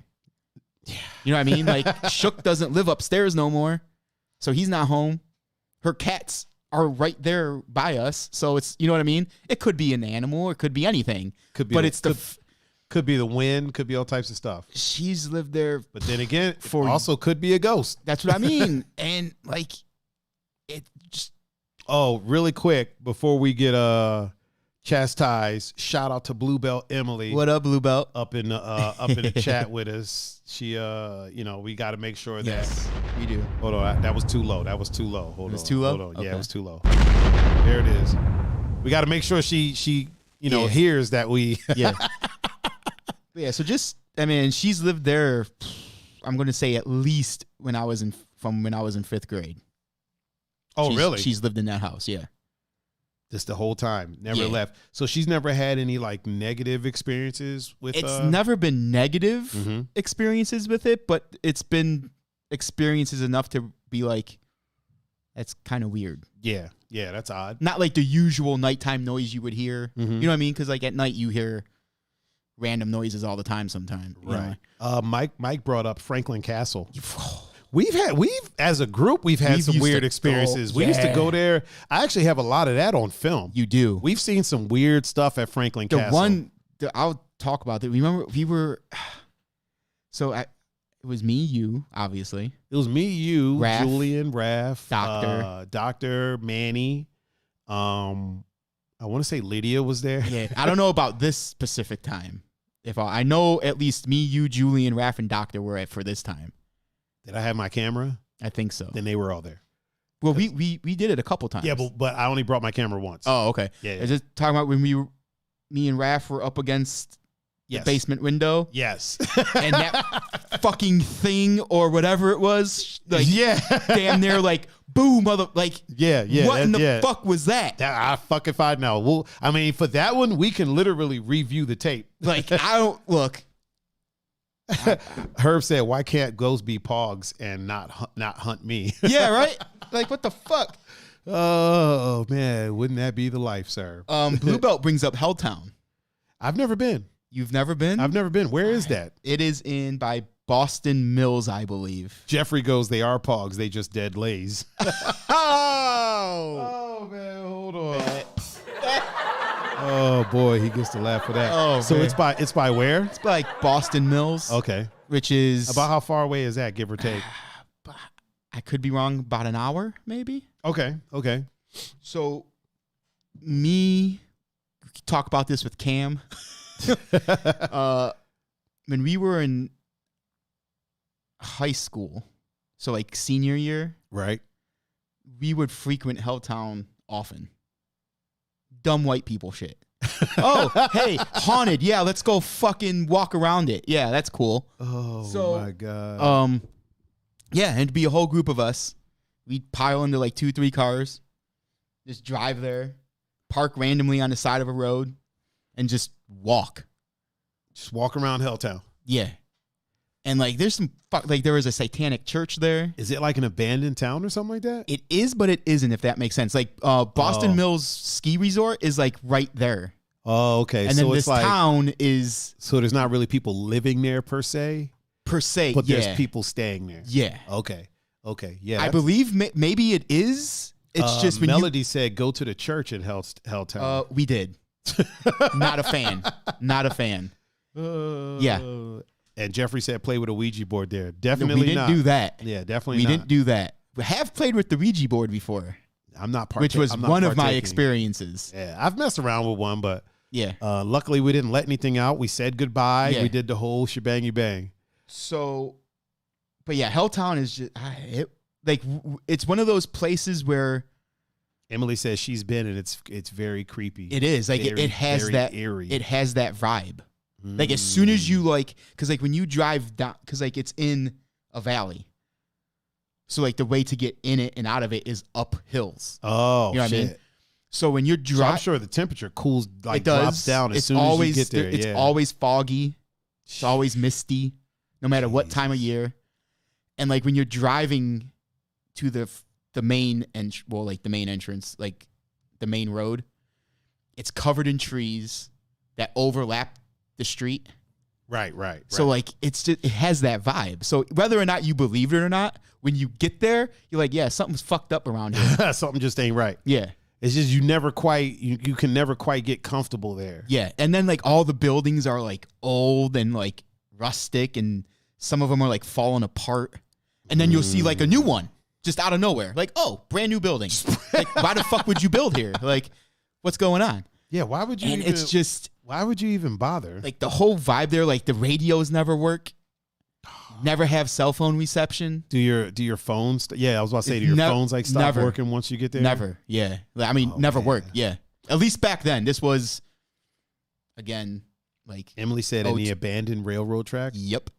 Yeah. You know what I mean? Like Shook doesn't live upstairs no more. So he's not home. Her cats are right there by us. So it's, you know what I mean? It could be an animal. It could be anything. Could be, but could be the wind. Could be all types of stuff. She's lived there. But then again, also could be a ghost. That's what I mean. And like, it just. Oh, really quick before we get chastised, shout out to Blue Belt Emily. What up, Blue Belt? Up in the chat with us. She we got to make sure yes, that we do. Hold on, that was too low. Hold on. It was too low? Hold on. Okay. Yeah, it was too low. There it is. We got to make sure she hears that we Yeah. Yeah, so just I mean, she's lived there I'm going to say at least when I was in 5th grade. Oh, really? She's lived in that house, yeah. Just the whole time, never left. So she's never had any like negative experiences with. It's never been negative experiences with it, but it's been experiences enough to be like, that's kind of weird. Yeah, that's odd. Not like the usual nighttime noise you would hear. You know what I mean? Because like at night you hear random noises all the time. Sometimes, right? Mike brought up Franklin Castle. We've as a group, we've had some weird experiences. We used to go there. I actually have a lot of that on film. You do. We've seen some weird stuff at Franklin Castle. I'll talk about that. Remember, we were, it was me, you, obviously. It was me, you, Raph, Julian, Raph, Doctor, Manny. I want to say Lydia was there. Yeah, I don't know about this specific time. I know at least me, you, Julian, Raph, and Doctor were at for this time. Did I have my camera? I think so. Then they were all there. Well, we did it a couple times. Yeah, but I only brought my camera once. Oh, okay. Yeah. Is it talking about when me and Raph were up against the basement window? Yes. And that fucking thing or whatever it was, like, damn near like, boom, what in the fuck was that? I fucking find now. Well, I mean, for that one, we can literally review the tape. Like, I don't look. Herb said, "Why can't ghosts be pogs and not hunt me?" Yeah, right. Like, what the fuck? Oh man, wouldn't that be the life, sir? Blue Belt brings up Helltown. I've never been. You've never been? I've never been. Where is that? It is by Boston Mills, I believe. Jeffrey goes, "They are pogs. They just dead lays." Oh man, hold on. Oh boy, he gets to laugh for that. Oh, so man. it's by where? It's by Boston Mills. Okay. Which is about how far away is that, give or take? I could be wrong. About an hour, maybe. Okay. So, we talk about this with Cam. When we were in high school, so like senior year, right? We would frequent Helltown often. Dumb white people shit. Oh, hey, haunted. Yeah, let's go fucking walk around it. Yeah, that's cool. Oh my god. Yeah, and it'd be a whole group of us. We'd pile into like 2-3 cars, just drive there, park randomly on the side of a road, and just walk. Just walk around Helltown. Yeah. And like there's there was a satanic church there. Is it like an abandoned town or something like that? It is, but it isn't, if that makes sense. Like Boston Mills Ski Resort is like right there. Oh, okay. And then this town is... So there's not really people living there per se? But there's people staying there. Yeah. Okay. Yeah. I believe maybe it is. It's just when Melody said go to the church in Helltown. We did. Not a fan. Not a fan. Yeah. And Jeffrey said play with a Ouija board there. Definitely we didn't do that. Yeah, definitely we didn't do that. We have played with the Ouija board before. I'm not which was one of my experiences. Yeah, I've messed around with one, but yeah. Luckily we didn't let anything out. We said goodbye. Yeah. We did the whole shebangy bang. So, but yeah, Helltown is just it's one of those places where Emily says she's been and it's very creepy. It is like it has that eerie. It has that vibe. Like as soon as you because like when you drive down, because like it's in a valley, so like the way to get in it and out of it is up hills. Oh, you know what I mean? So when you're driving, so I'm sure the temperature cools drops down as soon as you get there. It's always foggy. It's always misty, no matter what time of year. And like when you're driving to the main the main entrance, like the main road, it's covered in trees that overlap the street. Right. So like it has that vibe. So whether or not you believe it or not, when you get there, you're like, yeah, something's fucked up around here. Something just ain't right. Yeah. It's just you can never quite get comfortable there. Yeah. And then like all the buildings are like old and like rustic, and some of them are like falling apart. And then you'll see like a new one just out of nowhere. Like, oh, brand new building. Like, why the fuck would you build here? Like, what's going on? Yeah, why would you And it's just why would you even bother? like the whole vibe there, like the radios never work. Never have cell phone reception. Do your phones? Yeah, I was about to say, do your phones like stop working once you get there? Never. Yeah. I mean, never man. worked. Yeah. At least back then. This was, again, like. Emily said in the abandoned railroad tracks. Yep.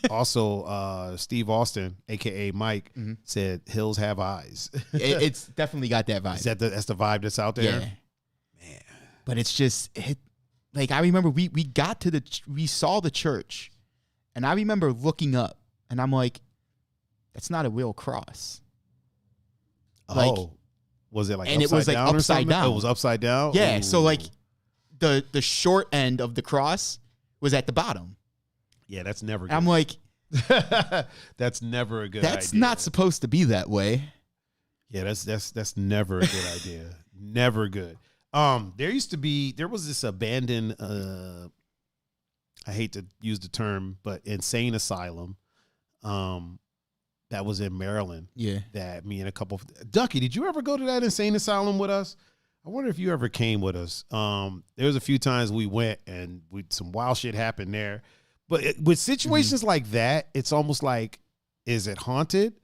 Also, Steve Austin, aka Mike, said hills have eyes. It's definitely got that vibe. That's the vibe that's out there? Yeah. Man. But it's just, like, I remember we saw the church, and I remember looking up, and I'm like, that's not a real cross. Like, was it like and upside it was like down upside down. It was upside down? Yeah. Ooh. So like the short end of the cross was at the bottom. Yeah, that's never good. I'm like, that's never a good idea. That's not supposed to be that way. Yeah, that's never a good idea. Never good. There was this abandoned I hate to use the term, but insane asylum that was in Maryland. Yeah. That me and a couple Ducky, did you ever go to that insane asylum with us? I wonder if you ever came with us. There was a few times we went and some wild shit happened there. But with situations like that, it's almost like, is it haunted,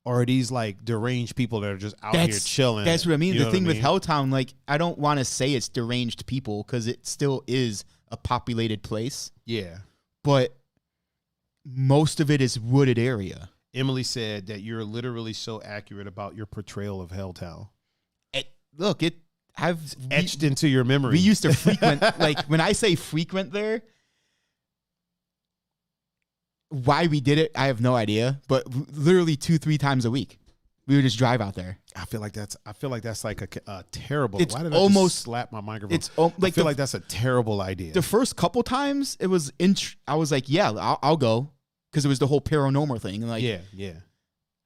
or are these like deranged people that are just out here chilling? That's what I mean. You know the thing what I with mean? Helltown, like, I don't want to say it's deranged people because it still is a populated place. Yeah. But most of it is wooded area. Emily said that you're literally so accurate about your portrayal of Helltown. I've etched into your memory. We used to frequent, like, when I say frequent there, why we did it, I have no idea. But literally 2-3 times a week, we would just drive out there. I feel like that's like a terrible. It's why did almost I just slap my microphone? I feel like that's a terrible idea. The first couple times, it was I was like, yeah, I'll go, because it was the whole paranormal thing. And like, yeah.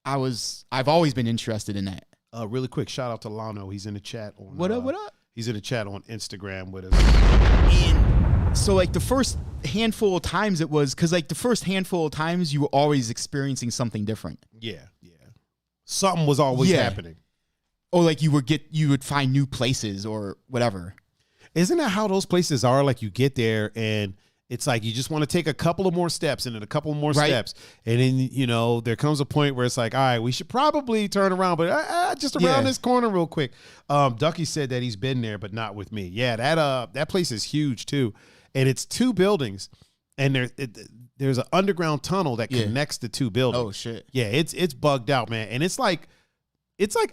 I've always been interested in that. Really quick, shout out to Lano. He's in the chat on what up? He's in the chat on Instagram with us. And so like the first handful of times it was, because like the first handful of times you were always experiencing something different. Yeah. Something was always happening. Or like you would find new places or whatever. Isn't that how those places are? Like you get there and it's like you just want to take a couple of more steps and then a couple of more steps. And then, there comes a point where it's like, all right, we should probably turn around, but just around this corner real quick. Ducky said that he's been there, but not with me. Yeah, that place is huge too. And it's 2 buildings, and there's an underground tunnel that connects the 2 buildings. Oh shit. Yeah, it's bugged out, man. And it's like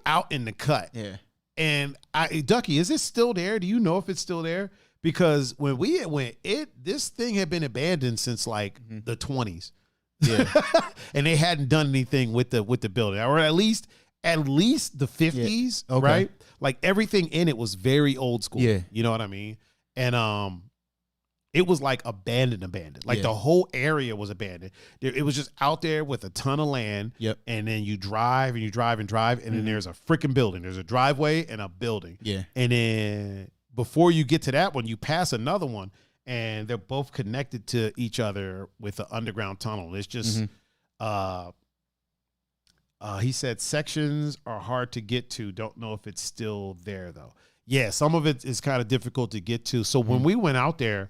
out in the cut. Yeah. And Ducky, is it still there? Do you know if it's still there? Because when we went, this thing had been abandoned since like the 20s. Yeah. And they hadn't done anything with the building, or at least the 50s, right? Like everything in it was very old school. Yeah. You know what I mean? And it was like abandoned. Like the whole area was abandoned. It was just out there with a ton of land. Yep. And then you drive and you drive and drive, and then there's a freaking building. There's a driveway and a building. Yeah. And then before you get to that one, you pass another one, and they're both connected to each other with an underground tunnel. It's just, he said sections are hard to get to. Don't know if it's still there though. Yeah, some of it is kind of difficult to get to. So when we went out there,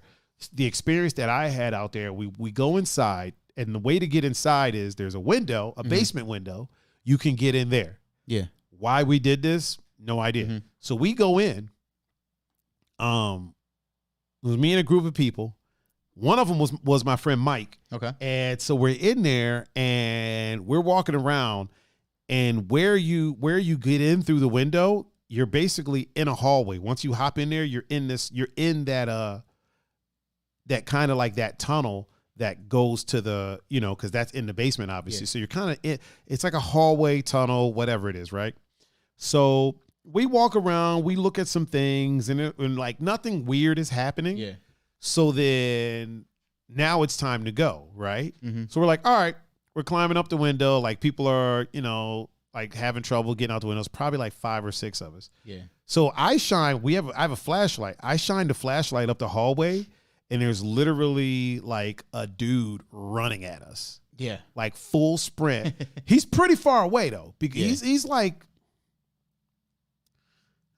the experience that I had out there, we go inside, and the way to get inside is there's a window, a basement window. You can get in there. Yeah. Why we did this, no idea. So we go in. It was me and a group of people. One of them was my friend Mike. Okay. And so we're in there and we're walking around, and where you get in through the window, you're basically in a hallway. Once you hop in there, you're in that kind of like that tunnel that goes to the, because that's in the basement, obviously. Yeah. So you're kind of it's like a hallway, tunnel, whatever it is, right? So we walk around, we look at some things, and like nothing weird is happening. Yeah. So then now it's time to go, right? Mm-hmm. So we're like, all right, we're climbing up the window. Like people are, like having trouble getting out the windows. Probably like 5 or 6 of us. Yeah. So I have a flashlight. I shine the flashlight up the hallway, and there's literally like a dude running at us. Yeah. Like full sprint. He's pretty far away though, because he's like,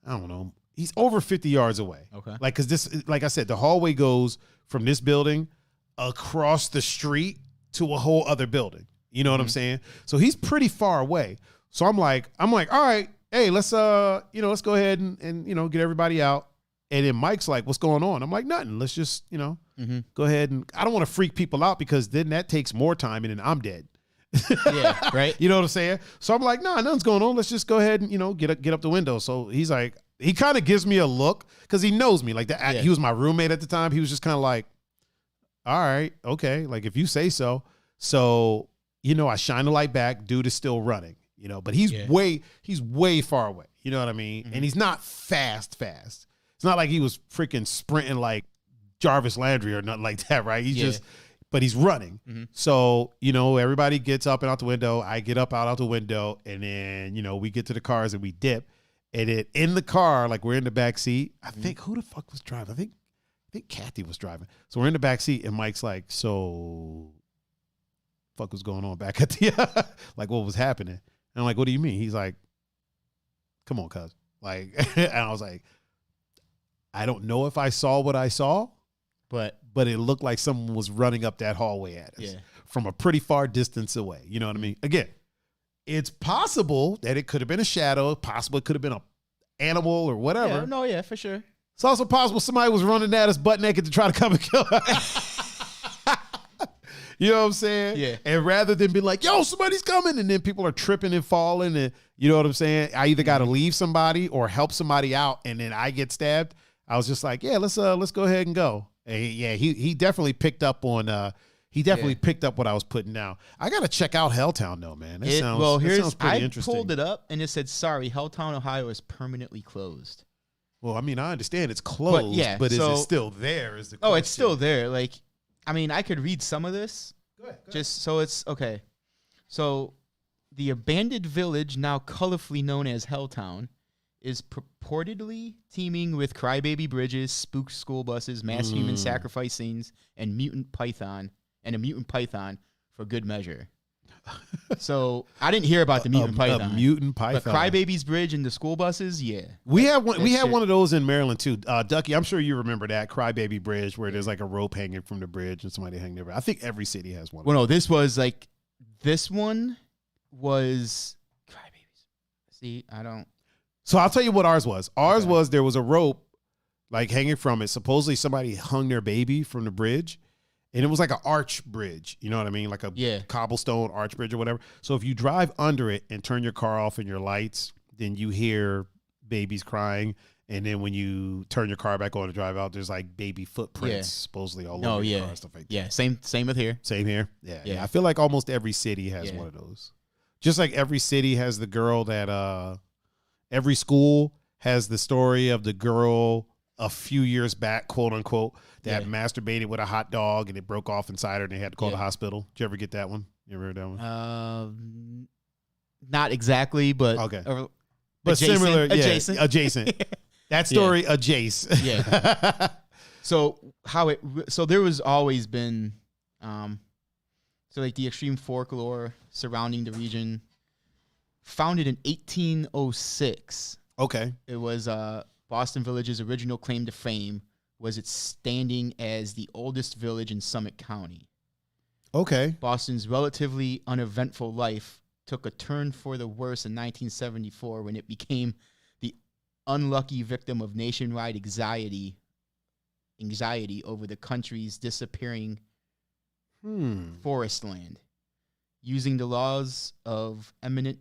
I don't know. He's over 50 yards away. Okay. Like, cause this, like I said, the hallway goes from this building across the street to a whole other building. You know what I'm saying? So he's pretty far away. So I'm like, all right, hey, let's go ahead and get everybody out. And then Mike's like, what's going on? I'm like, nothing. Let's just, go ahead. And I don't want to freak people out because then that takes more time and then I'm dead. Yeah. Right. You know what I'm saying? So I'm like, no, nothing's going on. Let's just go ahead and, get up the window. So he's like, he kind of gives me a look because he knows me. Like that. He was my roommate at the time. He was just kind of like, all right, okay. Like if you say so. So, I shine the light back. Dude is still running, but he's way far away. You know what I mean? Mm-hmm. And he's not fast. It's not like he was freaking sprinting like Jarvis Landry or nothing like that, right? He's but he's running. Mm-hmm. So, everybody gets up and out the window. I get up out the window, and then, we get to the cars and we dip. And then in the car, like we're in the back seat. I think who the fuck was driving? I think Kathy was driving. So we're in the back seat, and Mike's like, so fuck was going on back at the like what was happening? And I'm like, what do you mean? He's like, come on, cuz. Like, and I was like, I don't know if I saw what I saw, but it looked like someone was running up that hallway at us from a pretty far distance away. You know what I mean? Again, it's possible that it could have been a shadow. Possible it could have been an animal or whatever. Yeah, for sure. It's also possible somebody was running at us butt naked to try to come and kill us. You know what I'm saying? Yeah. And rather than be like, yo, somebody's coming, and then people are tripping and falling, and you know what I'm saying? I either got to leave somebody or help somebody out, and then I get stabbed. I was just like, yeah, let's go ahead and go. And he definitely picked up on picked up what I was putting down. I got to check out Helltown though, man. That sounds pretty interesting. I pulled it up and it said, sorry, Helltown, Ohio is permanently closed. Well, I mean, I understand it's closed, but is it still there? Is the question. Oh, it's still there. Like, I mean, I could read some of this. Go ahead. Just so it's okay. So the abandoned village, now colorfully known as Helltown, is purportedly teeming with crybaby bridges, spooked school buses, mass human sacrifice scenes, and a mutant python for good measure. So I didn't hear about the mutant python. A mutant python. But Crybaby's Bridge and the school buses, yeah. We had one of those in Maryland too. Ducky, I'm sure you remember that Crybaby Bridge where there's like a rope hanging from the bridge and somebody hanging there. I think every city has one. Well, no, this one was Crybabies. See, I don't. So I'll tell you what ours was. Ours was there was a rope like hanging from it. Supposedly somebody hung their baby from the bridge. And it was like an arch bridge, you know what I mean? Like a cobblestone arch bridge or whatever. So if you drive under it and turn your car off and your lights, then you hear babies crying. And then when you turn your car back on to drive out, there's like baby footprints supposedly all over your car and stuff like that. Yeah, same with here. Same here. Yeah. I feel like almost every city has one of those. Just like every city has the girl that every school has the story of the girl a few years back, quote unquote, that masturbated with a hot dog and it broke off inside her and they had to call the hospital. Did you ever get that one? You ever heard that one? Not exactly, but okay. But similar, adjacent. That story, adjacent. Yeah. So there was always been, like the extreme folklore surrounding the region. Founded in 1806. Okay. It was Boston Village's original claim to fame was its standing as the oldest village in Summit County. Okay. Boston's relatively uneventful life took a turn for the worse in 1974 when it became the unlucky victim of nationwide anxiety over the country's disappearing forest land. Using the laws of eminent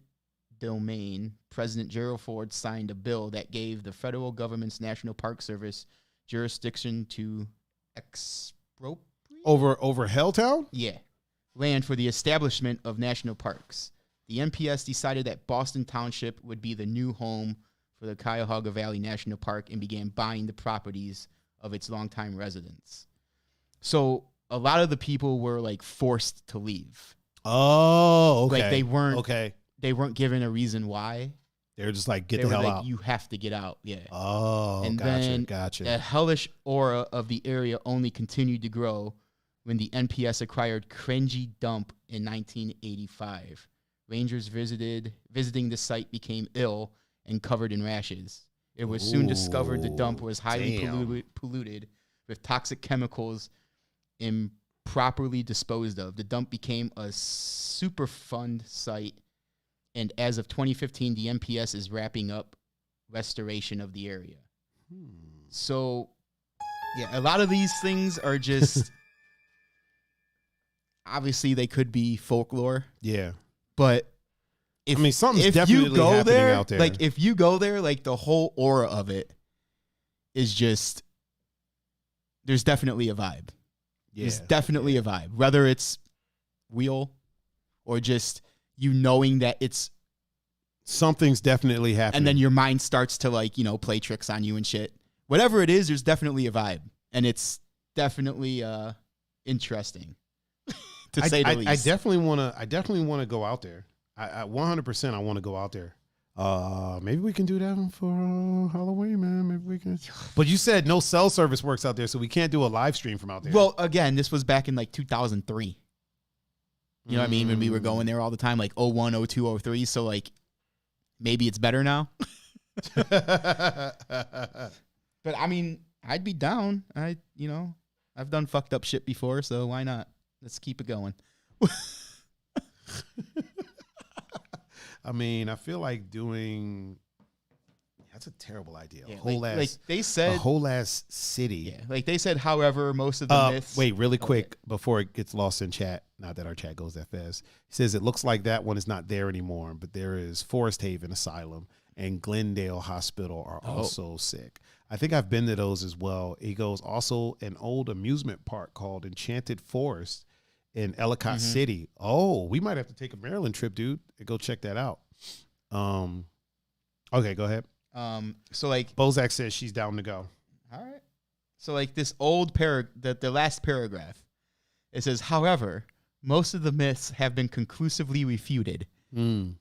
domain, President Gerald Ford signed a bill that gave the federal government's National Park Service jurisdiction to expropriate over Helltown? Yeah. Land for the establishment of national parks. The NPS decided that Boston Township would be the new home for the Cuyahoga Valley National Park and began buying the properties of its longtime residents. So a lot of the people were like forced to leave. Oh, okay. Like they weren't okay. They weren't given a reason why. They're just like, get They the were hell like, out. you have to get out. Yeah. Oh, And gotcha. The hellish aura of the area only continued to grow when the NPS acquired Crengy Dump in 1985. Rangers visiting the site became ill and covered in rashes. It was soon discovered the dump was highly polluted with toxic chemicals improperly disposed of. The dump became a Superfund site, and as of 2015, the NPS is wrapping up restoration of the area. So, yeah, a lot of these things are just... obviously, they could be folklore. Yeah. But something's definitely happening out there. Like, if you go there, like, the whole aura of it is just... there's definitely a vibe. Yeah. There's definitely a vibe. Whether it's real or just you knowing that it's... something's definitely happening. And then your mind starts to, like, play tricks on you and shit. Whatever it is, there's definitely a vibe. And it's definitely interesting, to say the least. I definitely want to go out there. I 100% I want to go out there. Maybe we can do that for Halloween, man. Maybe we can. But you said no cell service works out there, so we can't do a live stream from out there. Well, again, this was back in like 2003. You know what I mean? When we were going there all the time, like 01, 02, 03. So like, maybe it's better now. But I mean, I'd be down. I've done fucked up shit before, so why not? Let's keep it going. I mean, I feel like doing... that's a terrible idea. Yeah, A whole ass city. Yeah, like they said, however, most of the myths... Wait, really quick, before it gets lost in chat, not that our chat goes that fast. He says, it looks like that one is not there anymore, but there is Forest Haven Asylum and Glendale Hospital are also sick. I think I've been to those as well. He goes, also an old amusement park called Enchanted Forest in Ellicott City. Oh, we might have to take a Maryland trip, dude, and go check that out. Okay, go ahead. So like Bozak says she's down to go. All right. So like this old the last paragraph, it says, however, most of the myths have been conclusively refuted. The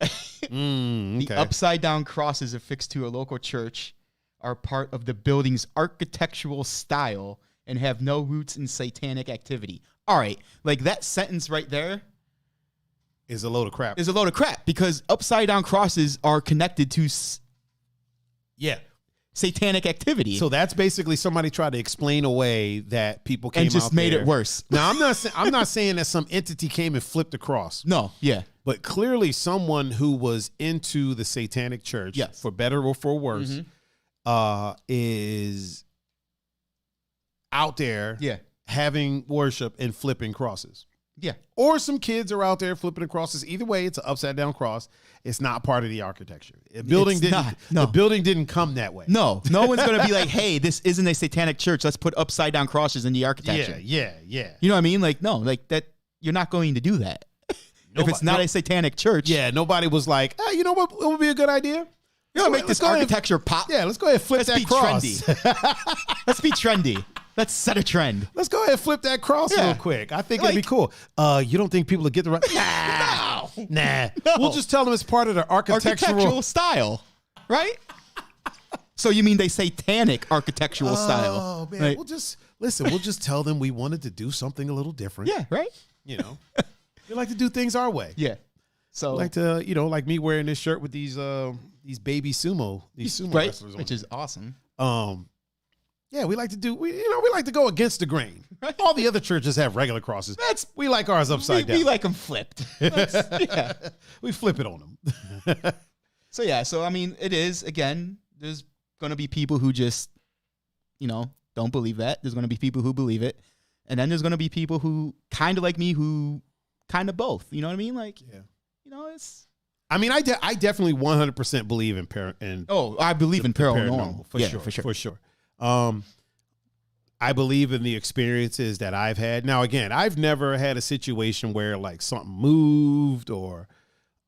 upside down crosses affixed to a local church are part of the building's architectural style and have no roots in satanic activity. All right, like that sentence right there is a load of crap. Because upside down crosses are connected to satanic activity. So that's basically somebody tried to explain away that people came and just out made there. it worse. Now I'm not saying that some entity came and flipped the cross. No, yeah. But clearly someone who was into the satanic church, for better or for worse, is out there having worship and flipping crosses. Yeah. Or some kids are out there flipping the crosses. Either way, it's an upside down cross. It's not part of the architecture. The building didn't come that way. No one's going to be like, hey, this isn't a satanic church. Let's put upside down crosses in the architecture. Yeah. You know what I mean? Like, no, like that. You're not going to do that. If it's not a satanic church. Yeah, nobody was like, hey, you know what would be a good idea? Make this architecture pop. Yeah, let's go ahead and flip that cross. Trendy. Let's be trendy. Let's set a trend. Let's go ahead and flip that cross real quick. I think it'd be cool. You don't think people will get the right? Nah. We'll just tell them it's part of the architectural style, right? So you mean they satanic architectural style? Oh man, right? We'll just tell them we wanted to do something a little different. Yeah, right. You know, we like to do things our way. Yeah. So we like to, like me wearing this shirt with these baby sumo wrestlers on, which is awesome. Yeah, we like to we like to go against the grain. Right? All the other churches have regular crosses. We like ours upside down. We like them flipped. We flip it on them. So I mean, it is, again, there's going to be people who just, don't believe that. There's going to be people who believe it. And then there's going to be people who kind of like me who kind of both. You know what I mean? Like, it's... I mean, I definitely 100% believe in I believe in paranormal. For sure. I believe in the experiences that I've had. Now, again, I've never had a situation where like something moved or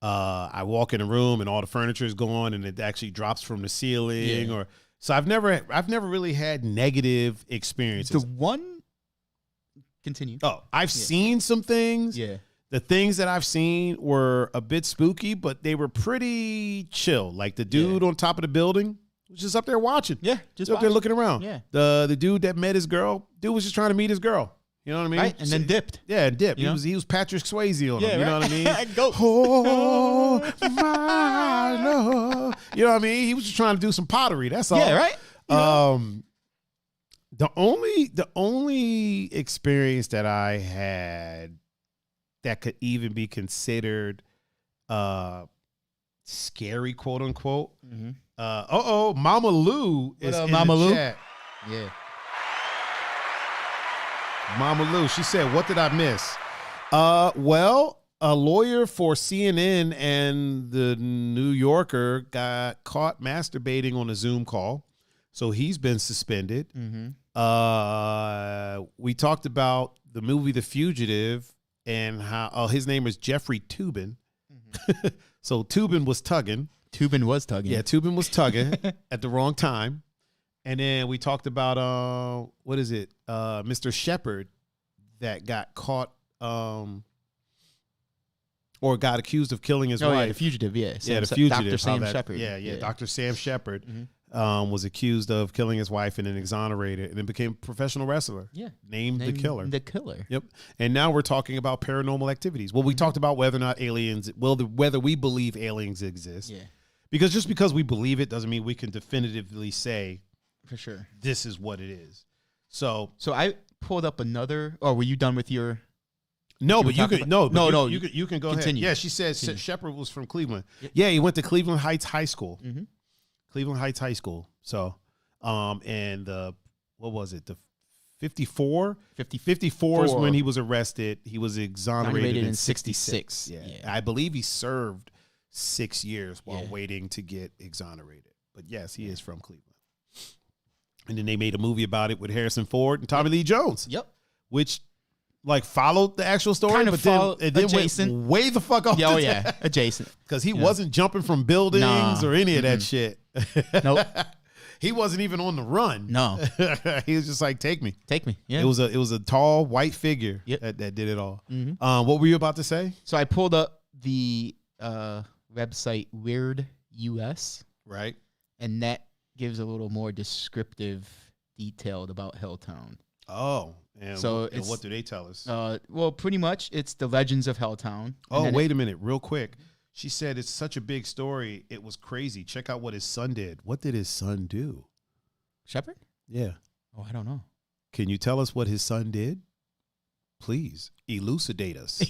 I walk in a room and all the furniture is gone and it actually drops from the ceiling. Or so I've never really had negative experiences. The one, continue. Oh, I've seen some things. Yeah. The things that I've seen were a bit spooky, but they were pretty chill. Like the dude on top of the building was just up there watching. Yeah, just up there looking around. Yeah. The dude that met his girl, dude was just trying to meet his girl. You know what I mean? Right, and then dipped. Yeah, dipped. You know? He was Patrick Swayze on him. Yeah, You know right. what I mean? Go. Oh my love. You know what I mean? He was just trying to do some pottery. That's all. Yeah, right. The only experience that I had that could even be considered scary, quote unquote. Mm-hmm. Mama Lou is in Mama the Lou? chat. Yeah. Mama Lou, she said, "What did I miss?" Well, a lawyer for CNN and the New Yorker got caught masturbating on a Zoom call, so he's been suspended. Mm-hmm. We talked about the movie The Fugitive and how his name is Jeffrey Toobin. Mm-hmm. So Toobin was tugging. Toobin was tugging. Yeah, Toobin was tugging at the wrong time. And then we talked about what is it? Mr. Shepard that got caught or got accused of killing his wife. Yeah, the fugitive. Yeah, The Fugitive. Dr. Sam Shepard. Yeah, Dr. Sam Shepard was accused of killing his wife and then exonerated and then became a professional wrestler. Yeah, named the killer. The killer. Yep. And now we're talking about paranormal activities. Well, we talked about whether or not whether we believe aliens exist. Yeah, because just because we believe it doesn't mean we can definitively say for sure this is what it is. So I pulled up another. Oh, were you done with your? No, but you can you can go continue. ahead. Yeah, she said Shepard was from Cleveland. Yeah, he went to Cleveland Heights High School. Mm-hmm. Cleveland Heights High School. So, and what was it? The 54 is when he was arrested. He was exonerated in 66. Yeah. I believe he served 6 years while waiting to get exonerated. But yes, he is from Cleveland. And then they made a movie about it with Harrison Ford and Tommy Lee Jones. Yep. Which followed the actual story, kind of but then adjacent. Went way the fuck off. Oh yeah, adjacent. Because he wasn't jumping from buildings or any of that shit. Nope. He wasn't even on the run. No. He was just like, take me. Yeah. It was a tall white figure that did it all. What were you about to say? So I pulled up the website Weird US. Right. And that gives a little more descriptive detailed about Helltown. Oh. And what do they tell us? Well, pretty much it's the legends of Helltown. Oh, wait a minute, real quick. She said it's such a big story. It was crazy. Check out what his son did. What did his son do? Shepard? Yeah. Oh, I don't know. Can you tell us what his son did? Please elucidate us.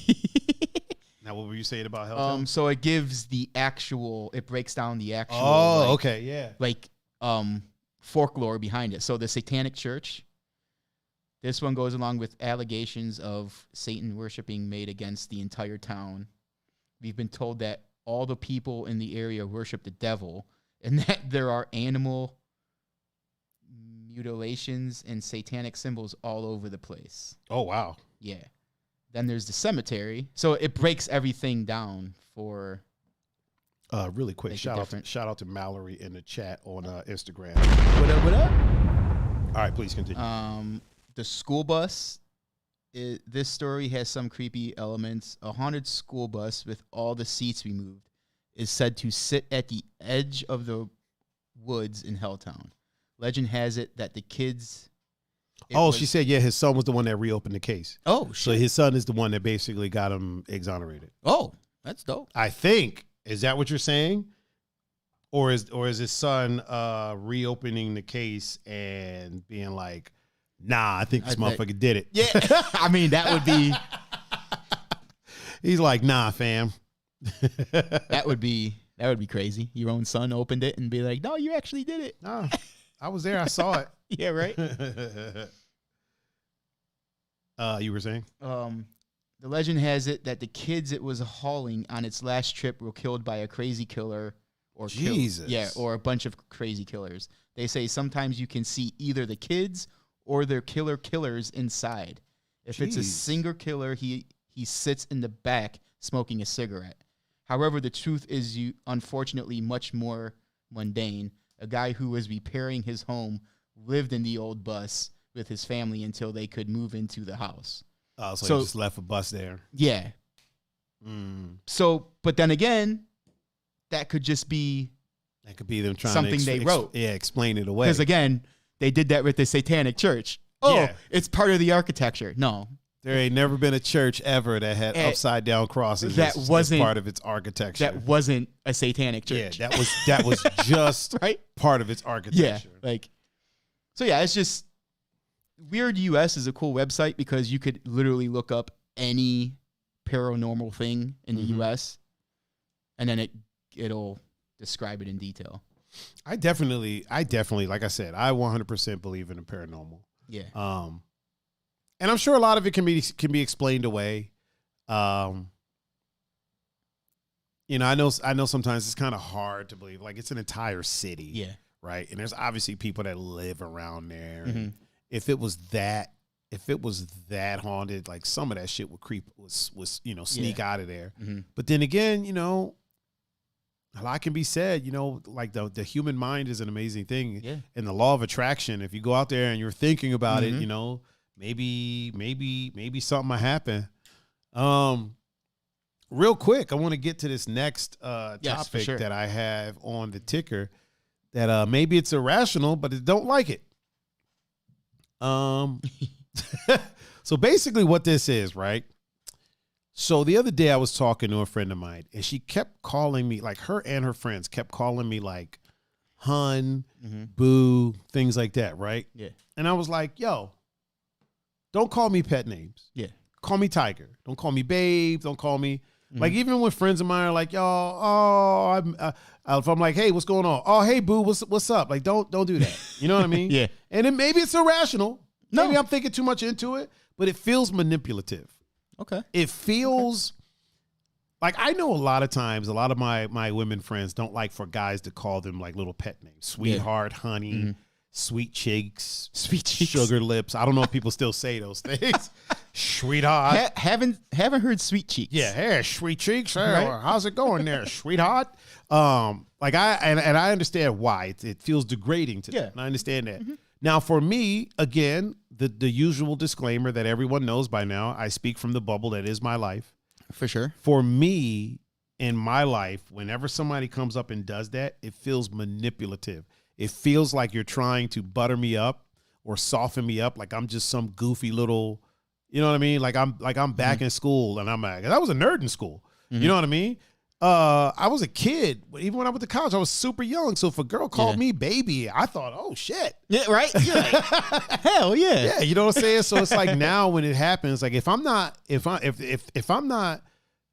Now, what were you saying about Helltown? So it gives it breaks down the actual. Oh, okay, yeah. Like folklore behind it. So the Satanic Church. This one goes along with allegations of Satan worshiping made against the entire town. We've been told that all the people in the area worship the devil and that there are animal mutilations and satanic symbols all over the place. Oh, wow. Yeah. Then there's the cemetery. So it breaks everything down for... really quick, shout out to Mallory in the chat on Instagram. What up? All right, please continue. The school bus, this story has some creepy elements. A haunted school bus with all the seats removed is said to sit at the edge of the woods in Helltown. Legend has it that the kids... she said, his son was the one that reopened the case. Oh, shit. So his son is the one that basically got him exonerated. Oh, that's dope. I think. Is that what you're saying? Or is his son reopening the case and being like, nah, I think this motherfucker did it. Yeah. I mean, that would be... He's like, nah, fam. That would be crazy. Your own son opened it and be like, no, you actually did it. Nah, I was there. I saw it. Yeah, right? You were saying? The legend has it that the kids it was hauling on its last trip were killed by a crazy killer or Jesus. or a bunch of crazy killers. They say sometimes you can see either the kids or their killers inside. If it's a single killer, he sits in the back smoking a cigarette. However, the truth is, unfortunately, much more mundane. A guy who was repairing his home lived in the old bus with his family until they could move into the house. Oh, so he just left a bus there. Yeah. So, but then again, that could just be them trying something they wrote. Explain it away. Because again, they did that with the Satanic Church. Oh, Yeah. it's part of the architecture. No. There ain't never been a church ever that had upside down crosses that wasn't part of its architecture. That wasn't a Satanic church. Yeah, that was just right? part of its architecture. Yeah, so yeah, it's just Weird US is a cool website because you could literally look up any paranormal thing in the US, and then it'll describe it in detail. I definitely, like I said, I 100% believe in the paranormal. Yeah. And I'm sure a lot of it can be explained away. I know sometimes it's kind of hard to believe. Like, it's an entire city. Yeah. Right. And there's obviously people that live around there. Mm-hmm. If it was that haunted, like, some of that shit would sneak out of there. Mm-hmm. But then again, a lot can be said, like the human mind is an amazing thing. Yeah. And the law of attraction, if you go out there and you're thinking about it, maybe something might happen. Real quick, I want to get to this next topic that I have on the ticker that maybe it's irrational, but I don't like it. So basically what this is, right? So the other day I was talking to a friend of mine, and she kept calling me, like, her and her friends kept calling me, like, hun, boo, things like that, right? Yeah. And I was like, yo, don't call me pet names. Yeah. Call me Tiger. Don't call me babe. Don't call me, like, even when friends of mine are like, yo, if I'm like, hey, what's going on? Oh, hey, boo, what's up? Like, don't do that. You know what I mean? Yeah. And then maybe it's irrational. No. Maybe I'm thinking too much into it, but it feels manipulative. Okay. It feels like, I know a lot of times, a lot of my women friends don't like for guys to call them, like, little pet names. Sweetheart, honey, sweet cheeks, sugar lips. I don't know if people still say those things. Sweetheart. Haven't heard sweet cheeks. Yeah, hey, sweet cheeks. Hey, Right. how's it going there, sweetheart? Like, I understand why it feels degrading to them. I understand that. Now, for me, again, the usual disclaimer that everyone knows by now, I speak from the bubble that is my life. For sure. For me, in my life, whenever somebody comes up and does that, it feels manipulative. It feels like you're trying to butter me up or soften me up, like I'm just some goofy little, you know what I mean? Like I'm back in school, and I was a nerd in school. You know what I mean? I was a kid. Even when I went to college, I was super young. So if a girl called me baby, I thought, oh shit. Yeah, right? You're like, hell yeah. Yeah, you know what I'm saying? So it's like, now when it happens, like, if I'm not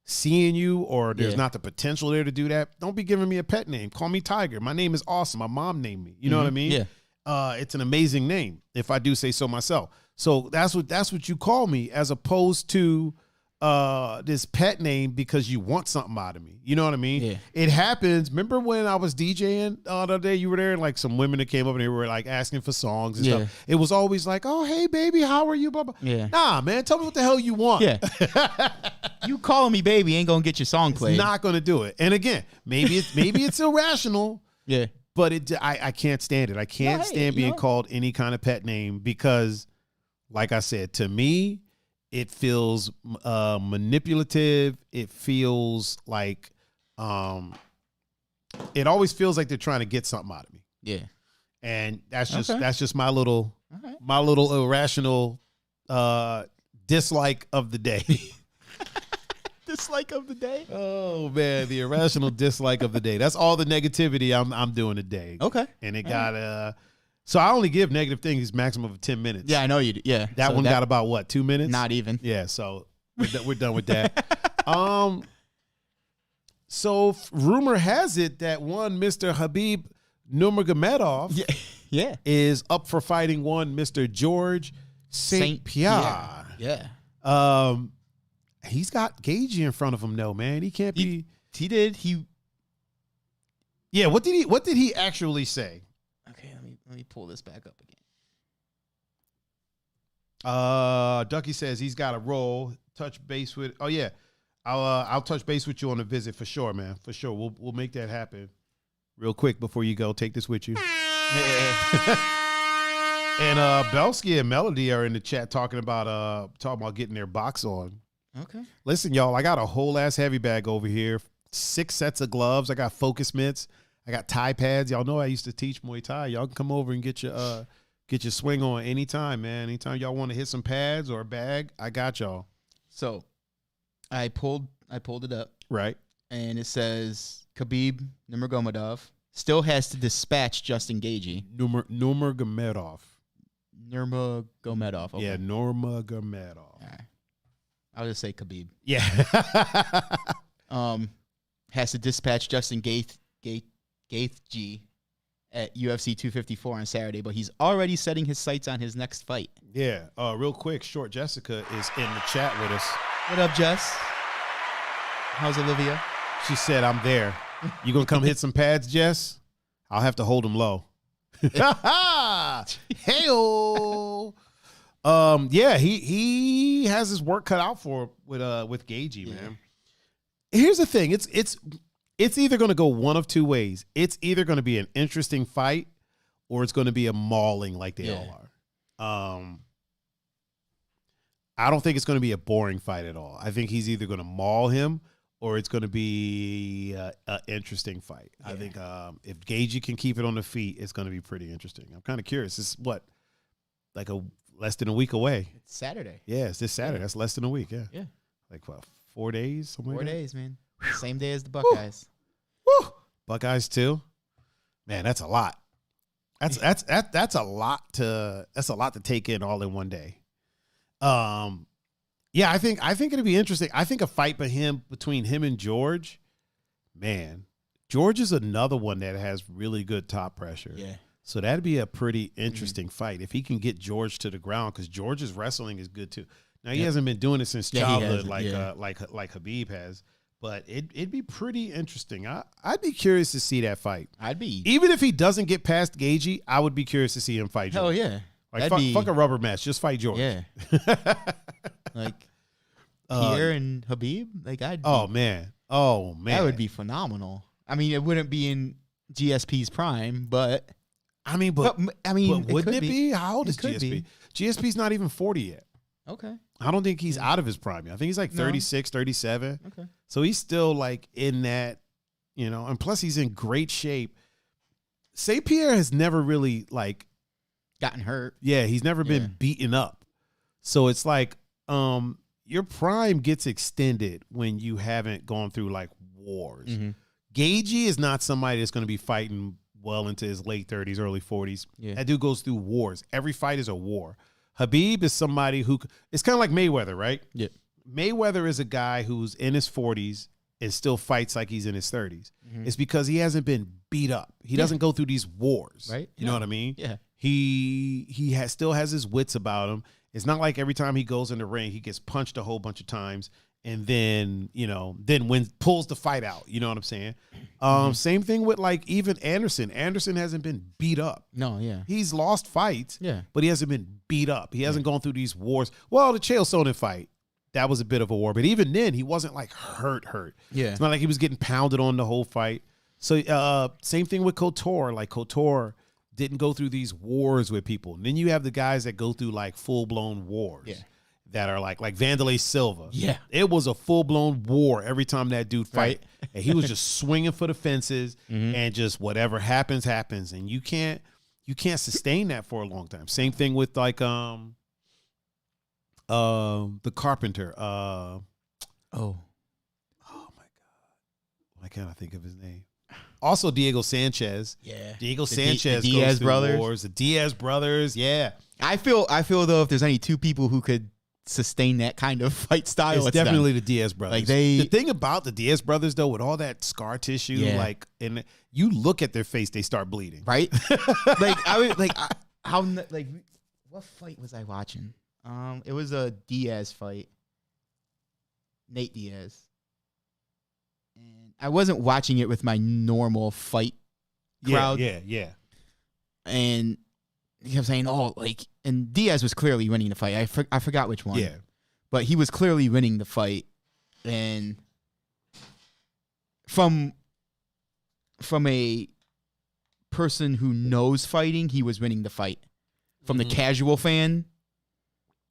seeing you, or there's not the potential there to do that, don't be giving me a pet name. Call me Tiger. My name is awesome. My mom named me. You know what I mean? Yeah. It's an amazing name, if I do say so myself. So that's what you call me, as opposed to this pet name because you want something out of me. You know what I mean? Yeah. It happens. Remember when I was DJing the other day, you were there, and like some women that came up and they were like asking for songs and stuff. It was always like, oh, hey baby, how are you? Blah, blah. Yeah. Nah, man, tell me what the hell you want. Yeah. You calling me baby ain't gonna get your song played. It's not gonna do it. And again, maybe it's irrational. Yeah. But I can't stand it. I can't stand being called any kind of pet name because, like I said, to me, it feels manipulative. It feels like, it always feels like they're trying to get something out of me. Yeah. And that's just my little irrational dislike of the day. Dislike of the day? Oh man, the irrational dislike of the day. That's all the negativity I'm doing today. Okay. And it got so I only give negative things maximum of 10 minutes. Yeah, I know you do. Yeah. That one got about what, 2 minutes? Not even. Yeah, so we're done with that. So rumor has it that one Mr. Khabib Nurmagomedov is up for fighting one Mr. George St. Pierre. Yeah. He's got Gagey in front of him though, man. He can't be. He did. Yeah. What did he actually say? Okay, let me pull this back up again. Ducky says he's got a roll, touch base with. Oh yeah. I'll touch base with you on the visit for sure, man. For sure. We'll make that happen real quick before you go. Take this with you. And Belsky and Melody are in the chat talking about getting their box on. Okay. Listen, y'all, I got a whole ass heavy bag over here. 6 sets of gloves. I got focus mitts. I got Thai pads. Y'all know I used to teach Muay Thai. Y'all can come over and get your swing on anytime, man. Anytime y'all want to hit some pads or a bag, I got y'all. So I pulled it up. Right. And it says Khabib Nurmagomedov still has to dispatch Justin Gaethje. Nurmagomedov. Nurmagomedov. Okay. Yeah, Nurmagomedov. All right. I'll just say Khabib. Yeah. Has to dispatch Justin Gaethje at UFC 254 on Saturday, but he's already setting his sights on his next fight. Yeah. Real quick, Short Jessica is in the chat with us. What up, Jess? How's Olivia? She said, I'm there. You gonna come hit some pads, Jess? I'll have to hold them low. Hey-o. Yeah, he has his work cut out for with Gaethje, man. Here's the thing. It's either going to go one of two ways. It's either going to be an interesting fight or it's going to be a mauling like they all are. I don't think it's going to be a boring fight at all. I think he's either going to maul him or it's going to be an interesting fight. Yeah. I think if Gaethje can keep it on the feet, it's going to be pretty interesting. I'm kind of curious. It's what, like less than a week away. It's Saturday. Yeah, it's this Saturday. That's less than a week. Yeah. Yeah. Like what, 4 days? 4 days, man. Same day as the Buckeyes. Woo! Buckeyes too. Man, that's a lot. That's a lot to take in all in one day. Yeah, I think it'll be interesting. I think a fight between him and George, man. George is another one that has really good top pressure. Yeah. So that'd be a pretty interesting fight if he can get George to the ground, because George's wrestling is good too. Now he hasn't been doing it since childhood like Khabib has, but it'd be pretty interesting. I'd be curious to see that fight. Even if he doesn't get past Gaethje, I would be curious to see him fight George. Hell yeah. Like fuck a rubber match, just fight George. Yeah. Like Pierre and Khabib, like oh man, that would be phenomenal. I mean, it wouldn't be in GSP's prime, but wouldn't it be? How old is GSP? GSP's not even 40 yet. Okay. I don't think he's out of his prime yet. I think he's like 36, 37. Okay. So he's still like in that, and plus he's in great shape. St. Pierre has never really like gotten hurt. Yeah, he's never been beaten up. So it's like your prime gets extended when you haven't gone through like wars. Mm-hmm. Gaethje is not somebody that's going to be fighting well into his late 30s, early 40s. Yeah. That dude goes through wars. Every fight is a war. Khabib is somebody who it's kind of like Mayweather, right? Yeah. Mayweather is a guy who's in his 40s and still fights like he's in his 30s. Mm-hmm. It's because he hasn't been beat up. He doesn't go through these wars. Right. You know what I mean? Yeah. He still has his wits about him. It's not like every time he goes in the ring, he gets punched a whole bunch of times and then pulls the fight out. You know what I'm saying? Same thing with like even Anderson. Anderson hasn't been beat up. No, yeah. He's lost fights, but he hasn't been beat up. He hasn't gone through these wars. Well, the Chael Sonnen fight, that was a bit of a war. But even then, he wasn't like hurt. Yeah. It's not like he was getting pounded on the whole fight. So same thing with Couture. Like Couture didn't go through these wars with people. And then you have the guys that go through like full-blown wars. Yeah. That are like Vanderlei Silva. Yeah. It was a full-blown war every time that dude fight. Right. And he was just swinging for the fences and just whatever happens. And you can't sustain that for a long time. Same thing with like the Carpenter. Oh my God. Why can't I think of his name? Also Diego Sanchez. Yeah. Diego Sanchez the Diaz goes through brothers. wars. The Diaz brothers, yeah. I feel though if there's only two people who could sustain that kind of fight style, it's definitely the Diaz brothers. Like the thing about the Diaz brothers though, with all that scar tissue, and you look at their face, they start bleeding. Right? What fight was I watching? It was a Diaz fight. Nate Diaz. And I wasn't watching it with my normal fight crowd. Yeah. And he kept saying, and Diaz was clearly winning the fight. I forgot which one. Yeah. But he was clearly winning the fight. And from a person who knows fighting, he was winning the fight. From the casual fan,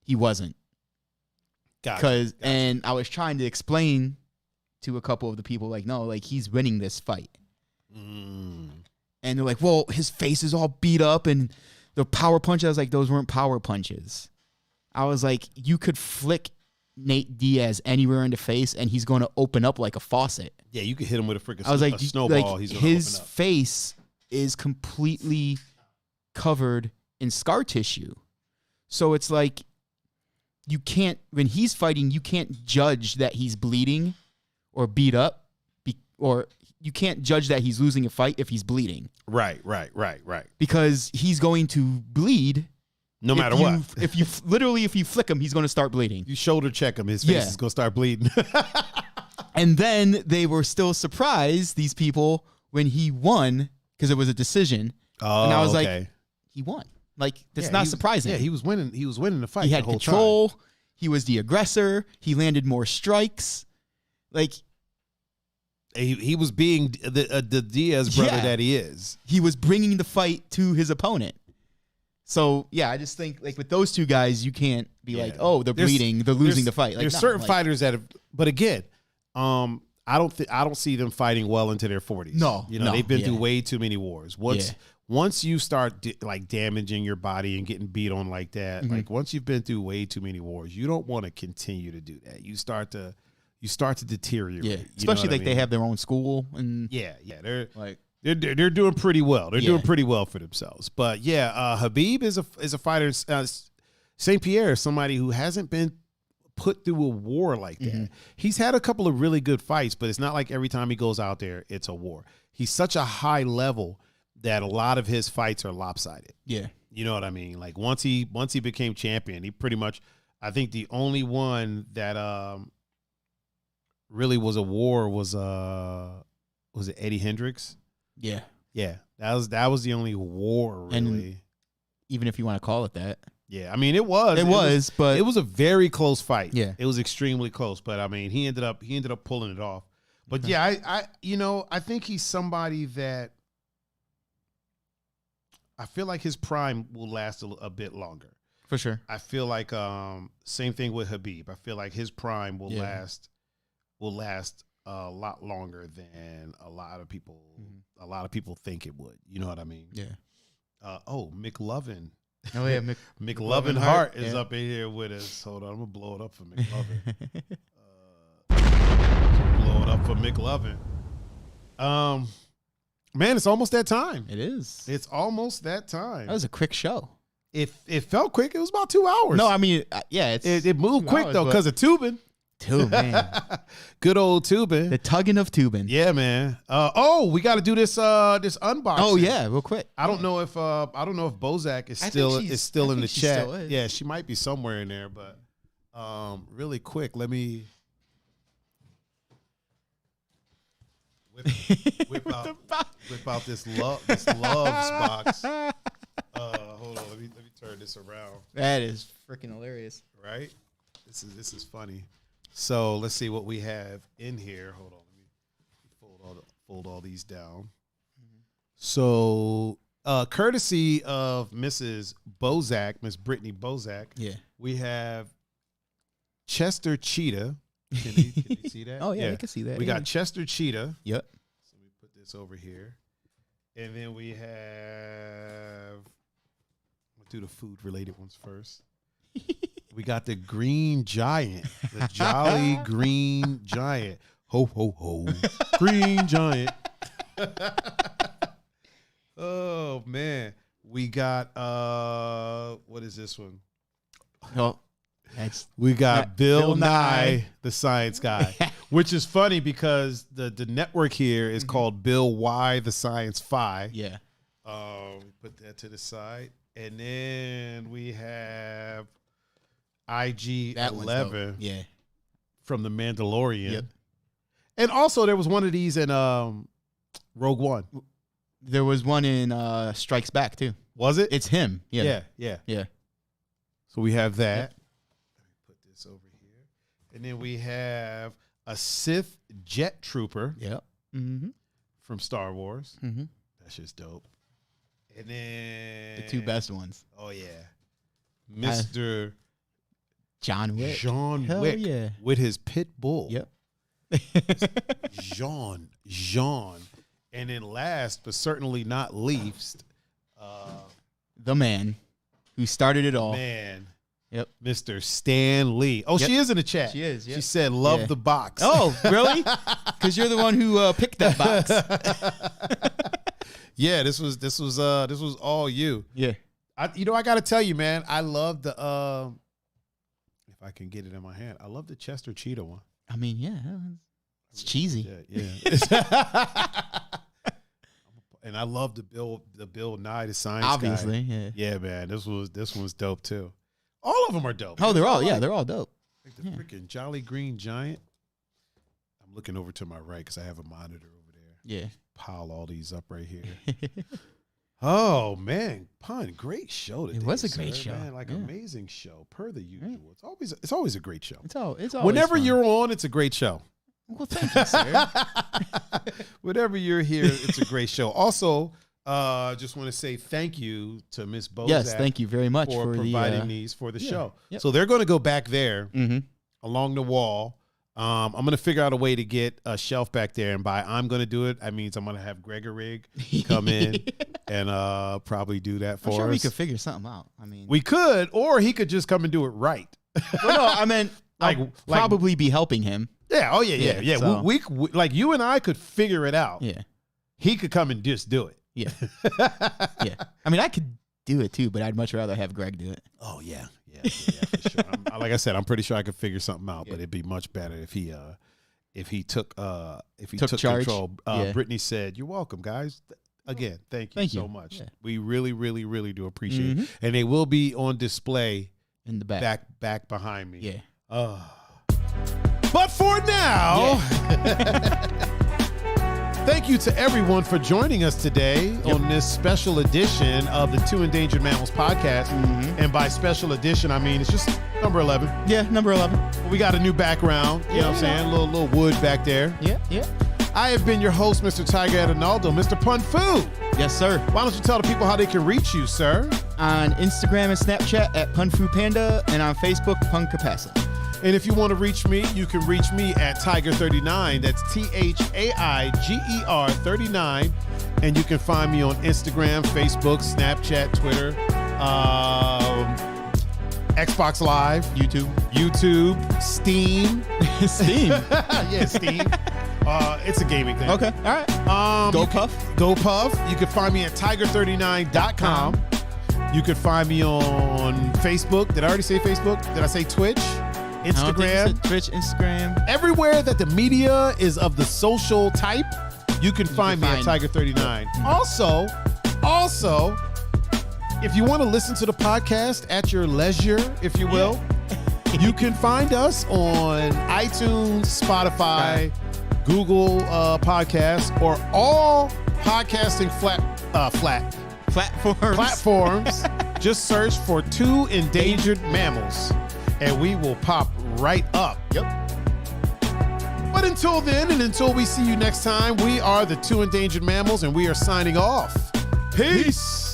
he wasn't. Gotcha. And I was trying to explain to a couple of the people, like, no, like, he's winning this fight. And they're like, well, his face is all beat up and the power punches. I was like, those weren't power punches. I was like, you could flick Nate Diaz anywhere in the face and he's going to open up like a faucet. Yeah, you could hit him with a freaking a snowball. Like, He's going to his open up. face is completely covered in scar tissue. So it's like, you can't, when he's fighting, you can't judge that he's bleeding or beat up, or you can't judge that he's losing a fight if he's bleeding. Right. Because he's going to bleed. No matter what. If you flick him, he's going to start bleeding. You shoulder check him, his face is going to start bleeding. And then they were still surprised, these people, when he won, because it was a decision. Oh, and I was like, he won. Like, that's not surprising. Yeah, he was winning the fight. He had the whole control. time. He was the aggressor. He landed more strikes. Like, he was being the Diaz brother that he is. He was bringing the fight to his opponent. So, yeah, I just think, like, with those two guys, you can't be like, oh, they're bleeding, they're losing the fight. Like, there's certain fighters that have, but again, I don't see them fighting well into their 40s. No, they've been through way too many wars. Once you start like damaging your body and getting beat on like that, like once you've been through way too many wars, you don't want to continue to do that. You start to deteriorate. Yeah, especially like they have their own school and they're doing pretty well. They're doing pretty well for themselves. But Khabib is a fighter. St. Pierre is somebody who hasn't been put through a war like that. He's had a couple of really good fights, but it's not like every time he goes out there, it's a war. He's such a high level that a lot of his fights are lopsided. Yeah. You know what I mean? Like once he became champion, he pretty much, I think the only one that really was a war was it Eddie Hendricks? Yeah. Yeah. That was the only war really. And even if you want to call it that. Yeah. I mean it was. But it was a very close fight. Yeah. It was extremely close. But I mean he ended up pulling it off. But I think he's somebody that I feel like his prime will last a bit longer. For sure. I feel like same thing with Khabib. I feel like his prime will last a lot longer than a lot of people think it would. You know what I mean? Yeah. McLovin. Oh yeah, McLovin Hart is up in here with us. Hold on, I'm gonna blow it up for McLovin. Blow it up for McLovin. Man, it's almost that time. It is. It's almost that time. That was a quick show. It felt quick. It was about 2 hours. No, I mean, it moved quick though because of Toobin. Toobin. Good old Toobin. The tugging of Toobin. Yeah, man. We got to do this unboxing. Oh yeah, real quick. I don't know if Bozak is still in the chat. Yeah, she might be somewhere in there, but really quick, let me whip out this loves box. Hold on, let me turn this around. That is freaking hilarious. Right? This is funny. So let's see what we have in here. Hold on, let me fold all these down. So courtesy of Mrs. Bozak, Miss Brittany Bozak, we have Chester Cheetah. Can you see that? Oh, yeah, I can see that. We got Chester Cheetah. Yep. So we put this over here. And then we have, we'll do the food-related ones first. We got the Green Giant, the Jolly Green Giant. Ho, ho, ho. Green Giant. Oh, man. We got, what is this one? Oh. We got Bill Nye, the science guy, which is funny because the network here is called Bill Y, the Science Phi. Yeah. Put that to the side. And then we have IG-11 from The Mandalorian. Yep. And also there was one of these in Rogue One. There was one in Strikes Back too. Was it? It's him. Yeah. So we have that. Let me put this over here. And then we have a Sith jet trooper Yep. Mm-hmm. from Star Wars. Mm-hmm. That's just dope. And then The two best ones. Oh yeah, Mr. John Wick. John Hell Wick yeah. with his pit bull. Yep. Jean. And then last but certainly not least, The man who started it all. man, Yep. Mr. Stan Lee. Oh, Yep. she is in the chat. She is, yep. She said, "Love Yeah. the box." Oh, really? Because you're the one who picked that box. Yeah, this was all you. Yeah. I got to tell you, man, I love the if I can get it in my hand, I love the Chester Cheetah one. I mean, yeah. It's cheesy. Yeah. And I love the Bill Nye the Science Obviously, guy. yeah. Yeah, man, this one's dope too. All of them are dope. Oh, they're all dope. Like the freaking Jolly Green Giant. I'm looking over to my right because I have a monitor over there. Yeah. Pile all these up right here. Oh man, Pun, great show today. It was a great show. Man. Like Yeah. amazing show, per the usual. It's always a great show. It's always Whenever fun. you're on, it's a great show. Well, thank you, sir. Whenever you're here, it's a great show. Also, just want to say thank you to Miss Bozak. Yes, thank you very much for for providing these for the show. Yep. So they're going to go back there Mm-hmm. along the wall. I'm going to figure out a way to get a shelf back there, and by I'm going to do it, that means I'm going to have Gregorig come in and probably do that for I'm sure us. we could figure something out. I mean, We could, or he could just come and do it right. well, no, I meant Like- I'll probably be helping him. Yeah. Oh yeah. Yeah, so- We like you and I could figure it out. Yeah, He could come and just do it. yeah, yeah. I mean, I could do it too, but I'd much rather have Greg do it. Oh yeah, for sure. Like I said, I'm pretty sure I could figure something out, but it'd be much better if he took charge. control. Yeah. Brittany said, "You're welcome, guys." Again, thank you so much. Yeah. We really, really, really do appreciate Mhm. it, and they will be on display In the back. back behind me. Yeah. But for now, thank you to everyone for joining us today on this special edition of the Two Endangered Mammals podcast. And by special edition, I mean it's just number 11. Yeah, number 11. We got a new background, you know what I'm saying? A little wood back there. Yeah, yeah. I have been your host, Mr. Tiger Adinaldo, Mr. Pun Fu. Yes, sir. Why don't you tell the people how they can reach you, sir? On Instagram and Snapchat at PunFuPanda, and on Facebook, Punkapasa. And if you want to reach me, you can reach me at Tiger39. That's THAIGER 39. And you can find me on Instagram, Facebook, Snapchat, Twitter, Xbox Live, YouTube, Steam. Steam. Yeah, Steam. It's a gaming thing. Okay, all right. GoPuff. You can find me at Tiger39.com. You can find me on Facebook. Did I already say Facebook? Did I say Twitch? Instagram, Twitch, Instagram. everywhere that the media is of the social type, you can find me at Tiger39. Also, if you want to listen to the podcast at your leisure, if you will, you can find us on iTunes, Spotify, Google Podcasts, or all podcasting platforms. Just search for Two Endangered Mammals, and we will pop right up. Yep. But until then, and until we see you next time, we are the Two Endangered Mammals, and we are signing off. Peace.